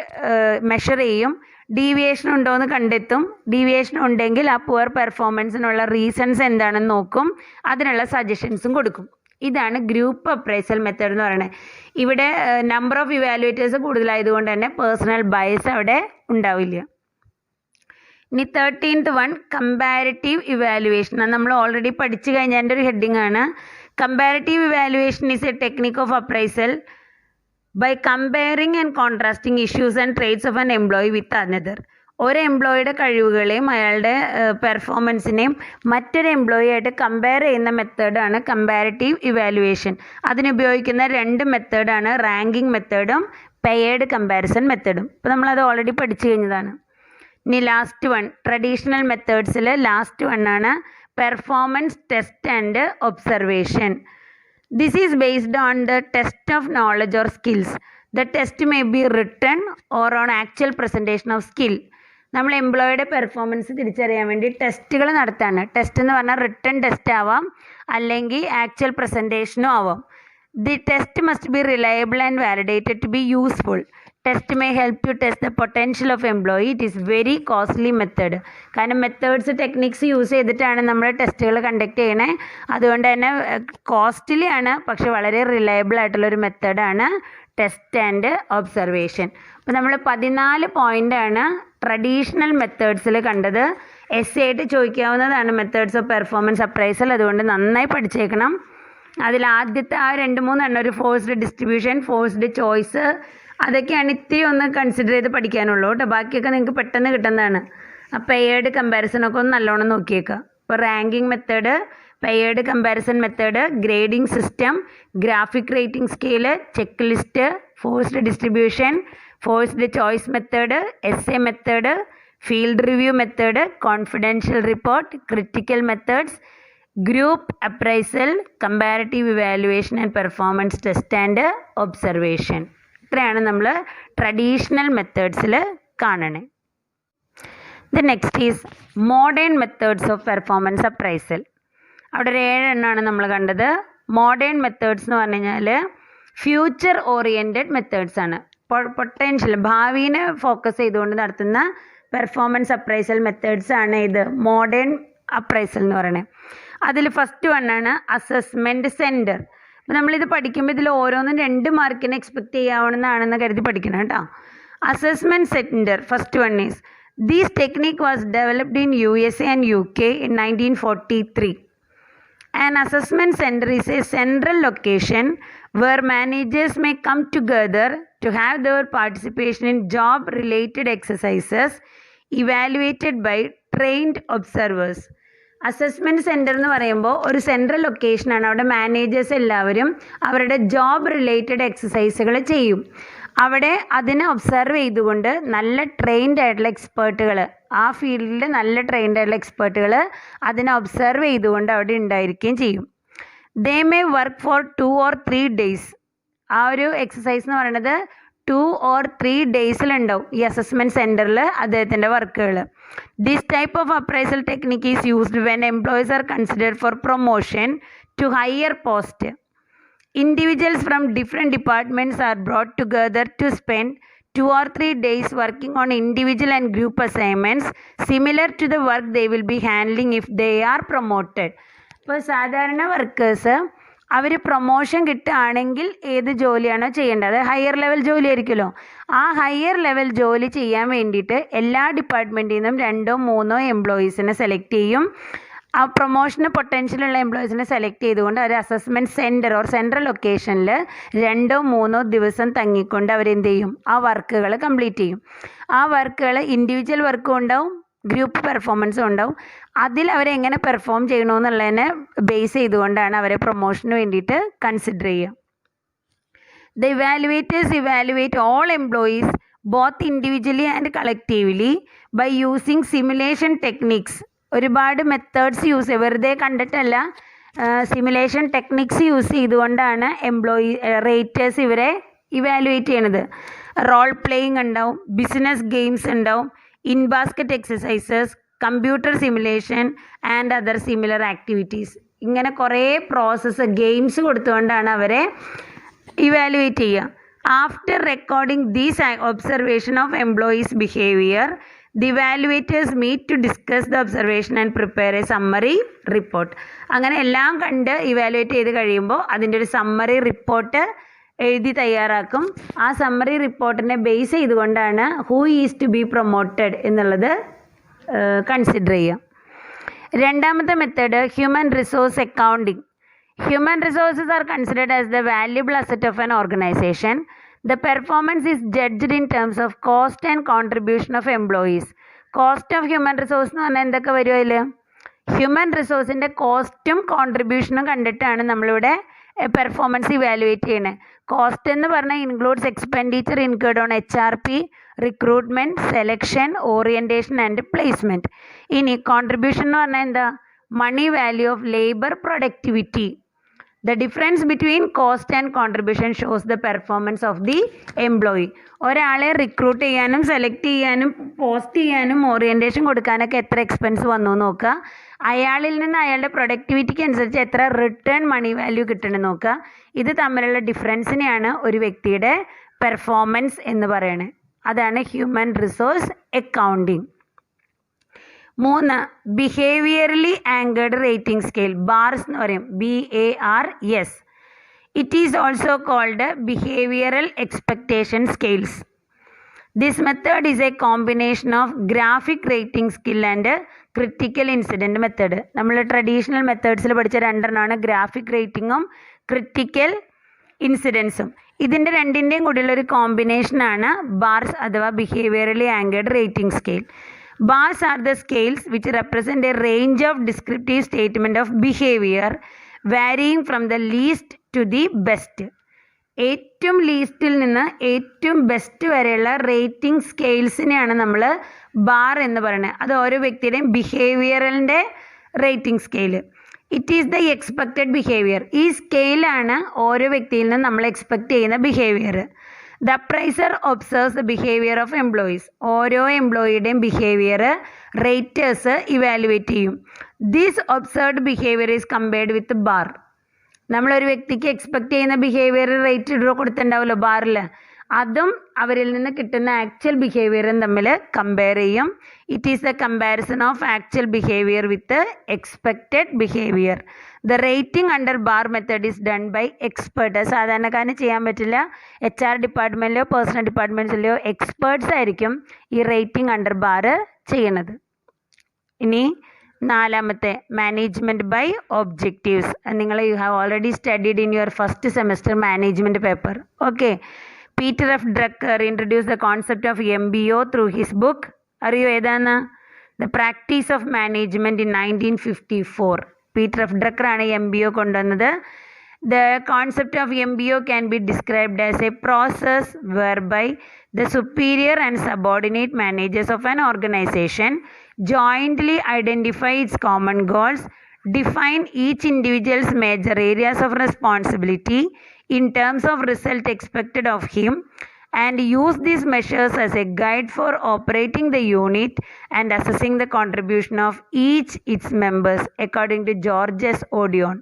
മെഷർ ചെയ്യും. ഡീവിയേഷൻ ഉണ്ടോ എന്ന് കണ്ടെത്തും. ഡീവിയേഷൻ ഉണ്ടെങ്കിൽ ആ പുവർ പെർഫോമൻസിനുള്ള റീസൺസ് എന്താണെന്ന് നോക്കും. അതിനുള്ള സജഷൻസും കൊടുക്കും. ഇതാണ് ഗ്രൂപ്പ് അപ്രൈസൽ മെത്തേഡ് എന്ന് പറയുന്നത്. ഇവിടെ നമ്പർ ഓഫ് ഇവാലുവേറ്റേഴ്സ് കൂടുതലായതുകൊണ്ട് തന്നെ പേഴ്സണൽ ബയസ് അവിടെ ഉണ്ടാവില്ല. ഇനി 13th വൺ കമ്പാരിറ്റീവ് ഇവാലുവേഷൻ. അത് നമ്മൾ ഓൾറെഡി പഠിച്ചു കഴിഞ്ഞതിൻ്റെ ഒരു ഹെഡിങ് ആണ്. Comparative evaluation is a technique of appraisal by comparing and contrasting issues and traits of an employee with another. ഒരു എംപ്ലോയിയുടെ കഴിവുകളെയും അയാളുടെ പെർഫോമൻസിനെയും മറ്റൊരു എംപ്ലോയിയായിട്ട് കമ്പയർ ചെയ്യുന്ന മെത്തേഡാണ് കമ്പാരിറ്റീവ് ഇവാലുവേഷൻ. അതിനുപയോഗിക്കുന്ന 2 മെത്തേഡാണ് റാങ്കിങ് മെത്തേഡും പെയർഡ് കമ്പാരിസൺ മെത്തേഡും. ഇപ്പോൾ നമ്മളത് ഓൾറെഡി പഠിച്ചു കഴിഞ്ഞതാണ്. ഇനി ലാസ്റ്റ് വൺ, ട്രഡീഷണൽ മെത്തേഡ്സിൽ ലാസ്റ്റ് വണ്ണാണ് performance test and observation. This is based on the test of knowledge or skills. The test may be written or on actual presentation of skill. നമ്മൾ എംപ്ലോയിയുടെ performance തിരിച്ചറിയാൻ വേണ്ടി ടെസ്റ്റുകൾ നടത്താണ്. Test എന്ന് പറഞ്ഞാൽ written test ആവാം, അല്ലെങ്കിൽ ആക്ച്വൽ പ്രസൻറ്റേഷനും ആവാം. The test must be reliable and validated to be useful. Test may help to test the potential of employee. It is very costly method. കാരണം മെത്തേഡ്സ് ടെക്നിക്സ് യൂസ് ചെയ്തിട്ടാണ് നമ്മൾ ടെസ്റ്റുകൾ കണ്ടക്ട് ചെയ്യണേ. അതുകൊണ്ട് തന്നെ കോസ്റ്റ്ലി ആണ്, പക്ഷെ വളരെ റിലയബിൾ ആയിട്ടുള്ളൊരു മെത്തേഡാണ് ടെസ്റ്റ് ആൻഡ് ഒബ്സർവേഷൻ. അപ്പോൾ നമ്മൾ 14 പോയിൻ്റാണ് ട്രഡീഷണൽ മെത്തേഡ്സിൽ കണ്ടത്. എസ് ആയിട്ട് ചോദിക്കാവുന്നതാണ് മെത്തേഡ്സ് ഓഫ് പെർഫോമൻസ് അപ്രൈസൽ. അതുകൊണ്ട് നന്നായി പഠിച്ചേക്കണം. അതിൽ ആദ്യത്തെ ആ 2-3 എണ്ണം, ഒരു ഫോഴ്സ്ഡ് ഡിസ്ട്രിബ്യൂഷൻ, ഫോഴ്സ്ഡ് ചോയ്സ്, അതൊക്കെയാണ് ഇത്തിരി ഒന്ന് കൺസിഡർ ചെയ്ത് പഠിക്കാനുള്ളൂ കേട്ടോ. ബാക്കിയൊക്കെ നിങ്ങൾക്ക് പെട്ടെന്ന് കിട്ടുന്നതാണ്. ആ പെയർഡ് കമ്പാരിസണൊക്കെ ഒന്ന് നല്ലോണം നോക്കിയേക്കുക. ഇപ്പോൾ ranking method, paired comparison method, grading system, graphic rating scale, check list, forced distribution, forced choice method, S A method, field review method, confidential report, critical methods, group appraisal, comparative evaluation and performance test and observation. ഇത്രയാണ് നമ്മൾ traditional മെത്തേഡ്സിൽ കാണണേ. The next is modern methods of performance appraisal. അവിടെ ഒരു 7 എണ്ണമാണ് നമ്മൾ കണ്ടത്. Modern methods എന്ന് പറഞ്ഞു കഴിഞ്ഞാൽ ഫ്യൂച്ചർ ഓറിയൻറ്റഡ് മെത്തേഡ്സ് ആണ്. പൊട്ടൻഷ്യൽ, ഭാവിനെ ഫോക്കസ് ചെയ്തുകൊണ്ട് നടത്തുന്ന പെർഫോമൻസ് അപ്രൈസൽ മെത്തേഡ്സ് ആണ് ഇത് മോഡേൺ അപ്രൈസൽ എന്ന് പറയുന്നത്. അതിൽ ഫസ്റ്റ് വണ്ണാണ് അസസ്മെൻറ്റ് സെൻറ്റർ. അപ്പോൾ നമ്മളിത് പഠിക്കുമ്പോൾ ഇതിൽ ഓരോന്നും 2 മാർക്കിന് എക്സ്പെക്റ്റ് ചെയ്യാവുന്നതാണെന്ന് കരുതി പഠിക്കണം കേട്ടോ. Assessment centre, first one is this technique was developed in USA and UK in 1943. An assessment center is a central location where managers may come together to have their participation in job-related exercises evaluated by trained observers. Assessment centre എന്ന് പറയുമ്പോൾ ഒരു central ലൊക്കേഷനാണ്. അവിടെ managers എല്ലാവരും അവരുടെ job related എക്സസൈസുകൾ ചെയ്യും. അവിടെ അതിനെ observe ചെയ്തുകൊണ്ട് നല്ല ട്രെയിൻഡ് ആയിട്ടുള്ള എക്സ്പേർട്ടുകൾ, ആ ഫീൽഡിൽ നല്ല ട്രെയിൻഡ് ആയിട്ടുള്ള എക്സ്പേർട്ടുകൾ അതിനെ ഒബ്സർവ് ചെയ്തുകൊണ്ട് അവിടെ ഉണ്ടായിരിക്കുകയും ചെയ്യും. They may work for 2 or 3 days. ആ ഒരു എക്സസൈസ് എന്ന് പറയുന്നത് 2 or 3 ഡേയ്സിലുണ്ടാവും ഈ അസസ്മെൻറ്റ് സെൻറ്ററിൽ അദ്ദേഹത്തിൻ്റെ വർക്കുകൾ. This type of appraisal technique is used when employees are considered for promotion to higher post. Individuals from different departments are brought together to spend 2 or 3 days working on individual and group assignments similar to the work they will be handling if they are promoted. ഇപ്പോൾ സാധാരണ workers അവർ promotion കിട്ടുകയാണെങ്കിൽ ഏത് ജോലിയാണോ ചെയ്യേണ്ടത്, higher level ജോലി ആയിരിക്കുമല്ലോ, ആ higher level ജോലി ചെയ്യാൻ വേണ്ടിയിട്ട് എല്ലാ ഡിപ്പാർട്ട്മെൻറ്റിൽ നിന്നും 2-3 എംപ്ലോയീസിനെ സെലക്ട് ചെയ്യും. ആ പ്രൊമോഷന് പൊട്ടൻഷ്യലുള്ള എംപ്ലോയീസിനെ സെലക്ട് ചെയ്തുകൊണ്ട് ഒരു അസസ്മെൻറ്റ് സെൻറ്റർ ഓർ സെൻട്രൽ ലൊക്കേഷനിൽ 2-3 ദിവസം തങ്ങിക്കൊണ്ട് അവരെന്ത് ചെയ്യും, ആ വർക്കുകൾ കംപ്ലീറ്റ് ചെയ്യും. ആ വർക്കുകൾ ഇൻഡിവിജ്വൽ വർക്കും ഉണ്ടാവും, ഗ്രൂപ്പ് പെർഫോമൻസും ഉണ്ടാവും. അതിൽ അവരെങ്ങനെ പെർഫോം ചെയ്യണമെന്നുള്ളതിനെ ബേസ് ചെയ്തുകൊണ്ടാണ് അവരെ പ്രൊമോഷന് വേണ്ടിയിട്ട് കൺസിഡർ ചെയ്യുക. The evaluators evaluate all employees both individually and collectively by using simulation techniques. ഒരുപാട് മെത്തേഡ്സ് യൂസ് ചെയ്യുക, വെറുതെ കണ്ടിട്ടല്ല, സിമുലേഷൻ ടെക്നിക്സ് യൂസ് ചെയ്തുകൊണ്ടാണ് റേറ്റേഴ്സ് ഇവരെ ഇവാലുവേറ്റ് ചെയ്യണത്. റോൾ പ്ലേയിങ് ഉണ്ടാവും, ബിസിനസ് ഗെയിംസ് ഉണ്ടാവും, in basket exercises, computer simulation and other similar activities. ഇങ്ങനെ കുറേ പ്രോസസ്സ് ഗെയിംസ് കൊടുത്തുകൊണ്ടാണ് അവരെ ഇവാലുവേറ്റ് ചെയ്യുക. After recording these observation of employees behaviour, the evaluators meet to discuss the observation and prepare a summary report. അങ്ങനെ എല്ലാം കണ്ട് evaluate ചെയ്ത് കഴിയുമ്പോൾ അതിൻ്റെ ഒരു സമ്മറി റിപ്പോർട്ട് എഴുതി തയ്യാറാക്കും. ആ സമ്മറി റിപ്പോർട്ടിനെ ബേസ് ചെയ്തുകൊണ്ടാണ് who is to be promoted എന്നുള്ളത് കൺസിഡർ ചെയ്യുക. രണ്ടാമത്തെ method human resource accounting. Human resources are considered as the valuable asset of an organization. The performance is judged in terms of cost and contribution of employees. Cost of human resource എന്ന് പറഞ്ഞാൽ എന്തൊക്കെ വരും അതിൽ? Human റിസോഴ്സിൻ്റെ കോസ്റ്റും കോൺട്രിബ്യൂഷനും കണ്ടിട്ടാണ് നമ്മളിവിടെ performance evaluate ചെയ്യണേ. Cost എന്ന് പറഞ്ഞാൽ includes expenditure include on HRP, recruitment, selection, orientation and placement. ഇനി കോൺട്രിബ്യൂഷൻ എന്ന് പറഞ്ഞാൽ എന്താ? Money value of labour productivity. The difference between cost and contribution shows the performance of the employee. ഒരാളെ recruit ചെയ്യാനും select ചെയ്യാനും post ചെയ്യാനും orientation കൊടുക്കാനൊക്കെ എത്ര എക്സ്പെൻസ് വന്നു നോക്കുക. അയാളിൽ നിന്ന് അയാളുടെ പ്രൊഡക്ടിവിറ്റിക്ക് അനുസരിച്ച് എത്ര റിട്ടേൺ മണി വാല്യൂ കിട്ടണം നോക്കുക. ഇത് തമ്മിലുള്ള ഡിഫറൻസിനെയാണ് ഒരു വ്യക്തിയുടെ പെർഫോമൻസ് എന്ന് പറയുന്നത്. അതാണ് human resource accounting. 3. Behaviourally anchored rating scale, BARS എന്ന് പറയും, BARS. It is also called behavioural expectation scales. This method is a combination of graphic rating skill and critical incident method. നമ്മൾ ട്രഡീഷണൽ മെത്തേഡ്സിൽ പഠിച്ച രണ്ടെണ്ണമാണ് graphic റേറ്റിങ്ങും critical ഇൻസിഡൻസും. ഇതിൻ്റെ രണ്ടിൻ്റെയും കൂടിയുള്ളൊരു കോമ്പിനേഷനാണ് BARS അഥവാ behaviourally anchored rating scale. Bars are the scales which represent a range of descriptive statement of behavior varying from the least to the best. ഏറ്റവും ലീസ്റ്റിൽ നിന്ന് ഏറ്റവും ബെസ്റ്റ് വരെയുള്ള റേറ്റിംഗ് സ്കെയിൽസിനെയാണ് നമ്മൾ ബാർ എന്ന് പറയുന്നത്. അത് ഓരോ വ്യക്തിയുടെയും ബിഹേവിയറിൻ്റെ rating scale. It is the expected behaviour. ഈ സ്കെയിലാണ് ഓരോ വ്യക്തിയിൽ നിന്ന് നമ്മൾ എക്സ്പെക്റ്റ് ചെയ്യുന്ന behaviour. The appraiser observes the behaviour of employees. ഓരോ എംപ്ലോയിയുടെയും ബിഹേവിയർ റേറ്റേഴ്സ് ഇവാലുവേറ്റ് ചെയ്യും. This observed behaviour is compared with bar. നമ്മളൊരു വ്യക്തിക്ക് എക്സ്പെക്റ്റ് ചെയ്യുന്ന ബിഹേവിയർ റേറ്റ് കൊടുത്തിട്ടുണ്ടാവുമല്ലോ ബാറിൽ, അതും അവരിൽ നിന്ന് കിട്ടുന്ന ആക്ച്വൽ ബിഹേവിയറും തമ്മിൽ കമ്പയർ ചെയ്യും. It is the comparison of actual behaviour with expected behaviour. The rating under bar method is done by expert. സാധാരണക്കാരന് ചെയ്യാൻ പറ്റില്ല. HR ഡിപ്പാർട്ട്മെൻറ്റിലോ പേഴ്സണൽ ഡിപ്പാർട്ട്മെൻറ്റ്സിലെയോ എക്സ്പേർട്സ് ആയിരിക്കും ഈ റേറ്റിംഗ് അണ്ടർ ബാർ ചെയ്യണത്. ഇനി നാലാമത്തെ മാനേജ്മെൻറ്റ് ബൈ ഒബ്ജക്റ്റീവ്സ്. നിങ്ങൾ you have already studied in your first semester management paper. Okay, Peter F. Drucker introduced the concept of MBO through his book. അറിയോ ഏതാണ്? The Practice of Management in 1954. Peter F Drucker ആണ് MBO കൊണ്ടുവന്നത്. The concept of MBO can be described as a process whereby the superior and subordinate managers of an organization jointly identify its common goals, define each individual's major areas of responsibility in terms of result expected of him, and use these measures as a guide for operating the unit and assessing the contribution of each its members, according to George S. Odion.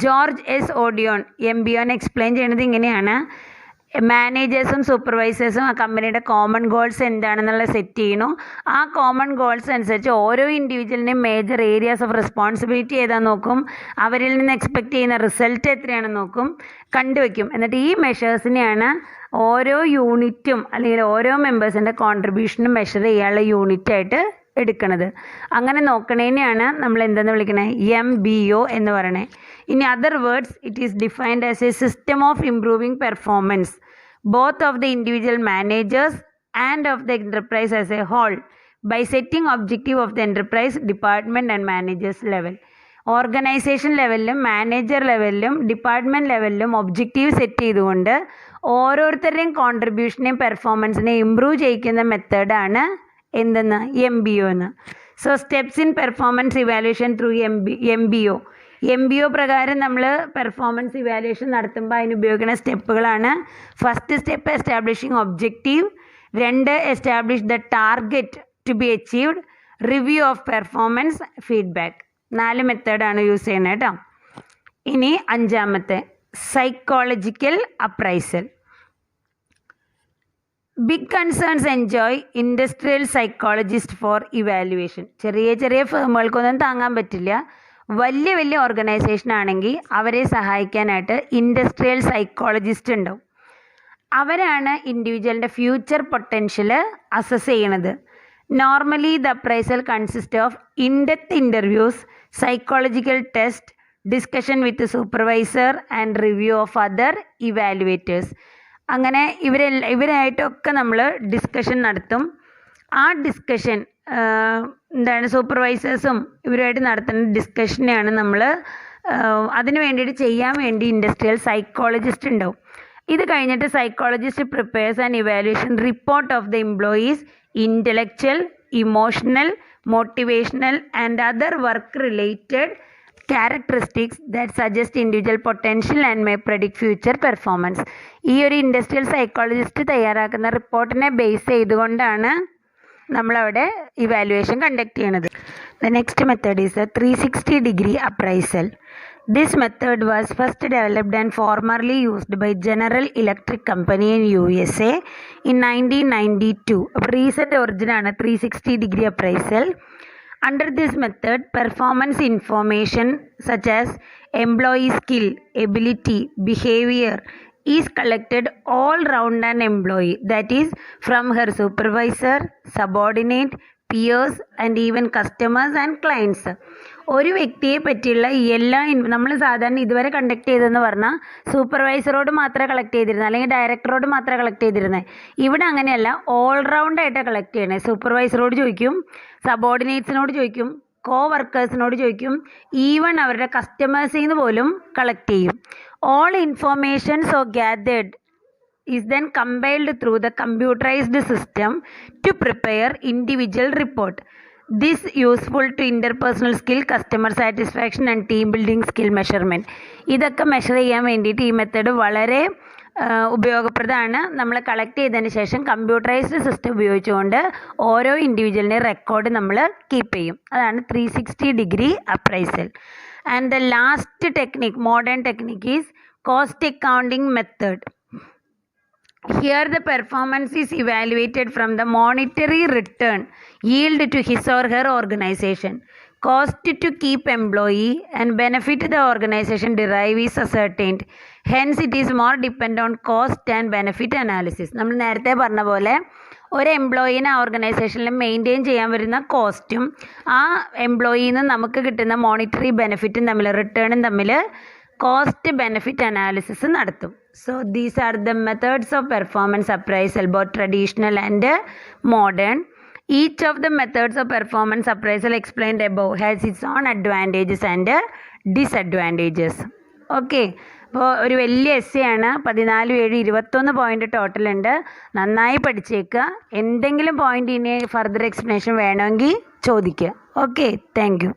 George S Odion MBOനെ explain ചെയ്യുന്നത് ഇങ്ങനെയാണ്. മാനേജേഴ്സും സൂപ്പർവൈസേഴ്സും ആ കമ്പനിയുടെ common goals എന്താണെന്നുള്ള set ചെയ്യണു. ആ common goals അനുസരിച്ച് ഓരോ ഇൻഡിവിജ്വലിൻ്റെയും മേജർ ഏരിയാസ് ഓഫ് റെസ്പോൺസിബിലിറ്റി ഏതാണെന്ന് നോക്കും, അവരിൽ നിന്ന് എക്സ്പെക്റ്റ് ചെയ്യുന്ന റിസൾട്ട് എത്രയാണെന്ന് നോക്കും, കണ്ടുവയ്ക്കും. എന്നിട്ട് ഈ മെഷേഴ്സിനെയാണ് ഓരോ യൂണിറ്റും അല്ലെങ്കിൽ ഓരോ മെമ്പേഴ്സിൻ്റെ കോൺട്രിബ്യൂഷനും മെഷർ ചെയ്യാനുള്ള യൂണിറ്റായിട്ട് എടുക്കണത്. അങ്ങനെ നോക്കണേനെയാണ് നമ്മൾ എന്തെന്ന് വിളിക്കണേ? MBO എന്ന് പറയണേ. In other words, it is defined as a system of improving performance both of the individual managers and of the enterprise as a whole by setting objective of the enterprise, department and managers level. Organisation ലെവലിലും manager ലെവലിലും department ലെവലിലും objective set ചെയ്തുകൊണ്ട് ഓരോരുത്തരുടെയും കോൺട്രിബ്യൂഷനെയും പെർഫോമൻസിനെയും improve ചെയ്യിക്കുന്ന മെത്തേഡാണ് എന്തെന്ന് MBO എന്ന്. So steps in performance evaluation through MBO പ്രകാരം നമ്മൾ പെർഫോമൻസ് ഇവാലുവേഷൻ നടത്തുമ്പോൾ അതിന് ഉപയോഗിക്കുന്ന സ്റ്റെപ്പുകളാണ്. First step establishing objective, 2 establish the target to be achieved, review of performance, feedback. 4 മെത്തേഡാണ് യൂസ് ചെയ്യുന്നത് കേട്ടോ. ഇനി 5ാമത്തെ psychological appraisal. Big concerns enjoy industrial psychologist for evaluation. ചെറിയ ഫേമുകൾക്കൊന്നും താങ്ങാൻ പറ്റില്ല. വലിയ ഓർഗനൈസേഷൻ ആണെങ്കിൽ അവരെ സഹായിക്കാനായിട്ട് ഇൻഡസ്ട്രിയൽ സൈക്കോളജിസ്റ്റ് ഉണ്ടാവും. അവരാണ് ഇൻഡിവിജ്വലിൻ്റെ ഫ്യൂച്ചർ പൊട്ടൻഷ്യൽ അസസ് ചെയ്യണത്. Normally the appraisal consist of in-depth interviews, psychological test, discussion with supervisor and review of other evaluators. അങ്ങനെ ഇവരായിട്ടൊക്കെ നമ്മൾ ഡിസ്കഷൻ നടത്തും. ആ ഡിസ്കഷൻ സൂപ്പർവൈസേഴ്സും ഇവരുമായിട്ട് നടത്തുന്ന ഡിസ്കഷനെയാണ് നമ്മൾ അതിന് വേണ്ടിയിട്ട് ചെയ്യാൻ വേണ്ടി ഇൻഡസ്ട്രിയൽ സൈക്കോളജിസ്റ്റ് ഉണ്ടാവും. ഇത് കഴിഞ്ഞിട്ട് psychologist prepares and evaluation report of the employees intellectual, emotional, motivational and other work related characteristics that suggest individual potential and may predict future performance. ഈ ഒരു ഇൻഡസ്ട്രിയൽ സൈക്കോളജിസ്റ്റ് തയ്യാറാക്കുന്ന റിപ്പോർട്ടിനെ ബേസ് ചെയ്തുകൊണ്ടാണ് നമ്മളവിടെ ഇവാലുവേഷൻ കണ്ടക്ട് ചെയ്യണത്. The next method is the 360-degree appraisal. This method was first developed and formerly used by General Electric Company in USA in 1992. Recent origin ആണ് 360-degree appraisal. Under this method, performance information such as employee skill, ability, behavior is collected all round an employee, that is from her supervisor, subordinate, peers and even customers and clients. ഒരു വ്യക്തിയെ പറ്റിയുള്ള എല്ലാ നമ്മൾ സാധാരണ ഇതുവരെ conduct ചെയ്തതെന്ന് പറഞ്ഞാൽ സൂപ്പർവൈസറോട് മാത്രമേ കളക്ട് ചെയ്തിരുന്നത്, അല്ലെങ്കിൽ ഡയറക്ടറോട് മാത്രമേ കളക്ട് ചെയ്തിരുന്നത്. ഇവിടെ അങ്ങനെയല്ല, ഓൾറൗണ്ടായിട്ടാണ് കളക്ട് ചെയ്യണേ. സൂപ്പർവൈസറോട് ചോദിക്കും, സബോർഡിനേറ്റ്സിനോട് ചോദിക്കും, വർക്കേഴ്സിനോട് ചോദിക്കും, ഈവൺ അവരുടെ കസ്റ്റമേഴ്സിൽ നിന്ന് പോലും കളക്ട് ചെയ്യും. All information so gathered is then compiled through the computerized system to prepare individual report. This useful to interpersonal skill, customer satisfaction and team building skill measurement. ഇതൊക്കെ മെഷർ ചെയ്യാൻ വേണ്ടിയിട്ട് ഈ മെത്തേഡ് വളരെ ഉപയോഗപ്രദമാണ്. നമ്മൾ കളക്ട് ചെയ്തതിന് ശേഷം കമ്പ്യൂട്ടറൈസ്ഡ് സിസ്റ്റം ഉപയോഗിച്ചുകൊണ്ട് ഓരോ ഇൻഡിവിജ്വലിൻ്റെ റെക്കോർഡ് നമ്മൾ കീപ്പ് ചെയ്യും. അതാണ് 360-degree appraisal. And the last technique, modern technique, is cost accounting method. Here the performance is evaluated from the monetary return yield to his or her organization. Cost to keep employee and benefit the organization derive is ascertained. Hence it is more depend on cost and benefit analysis. നമ്മൾ നേരത്തെ പറഞ്ഞ പോലെ ഒരു എംപ്ലോയീനെ ഓർഗനൈസേഷനിൽ maintain ചെയ്യാൻ വരുന്ന കോസ്റ്റും ആ എംപ്ലോയിയിൽ നിന്ന് നമുക്ക് കിട്ടുന്ന മോണിറ്ററി ബെനിഫിറ്റും തമ്മിൽ, റിട്ടേണും തമ്മിൽ കോസ്റ്റ് ബെനിഫിറ്റ് അനാലിസിസ് നടത്തും. So these are the methods of performance appraisal, both traditional and modern. Each of the methods of performance appraisal explained above has its own advantages and disadvantages. Okay, അപ്പോൾ ഒരു വലിയ essay ആണ്. 14, 7, 21 point total ഉണ്ട്. നന്നായി പഠിച്ചേക്കുക. എന്തെങ്കിലും point ഇനി further explanation വേണമെങ്കിൽ ചോദിക്കുക. Okay, thank you.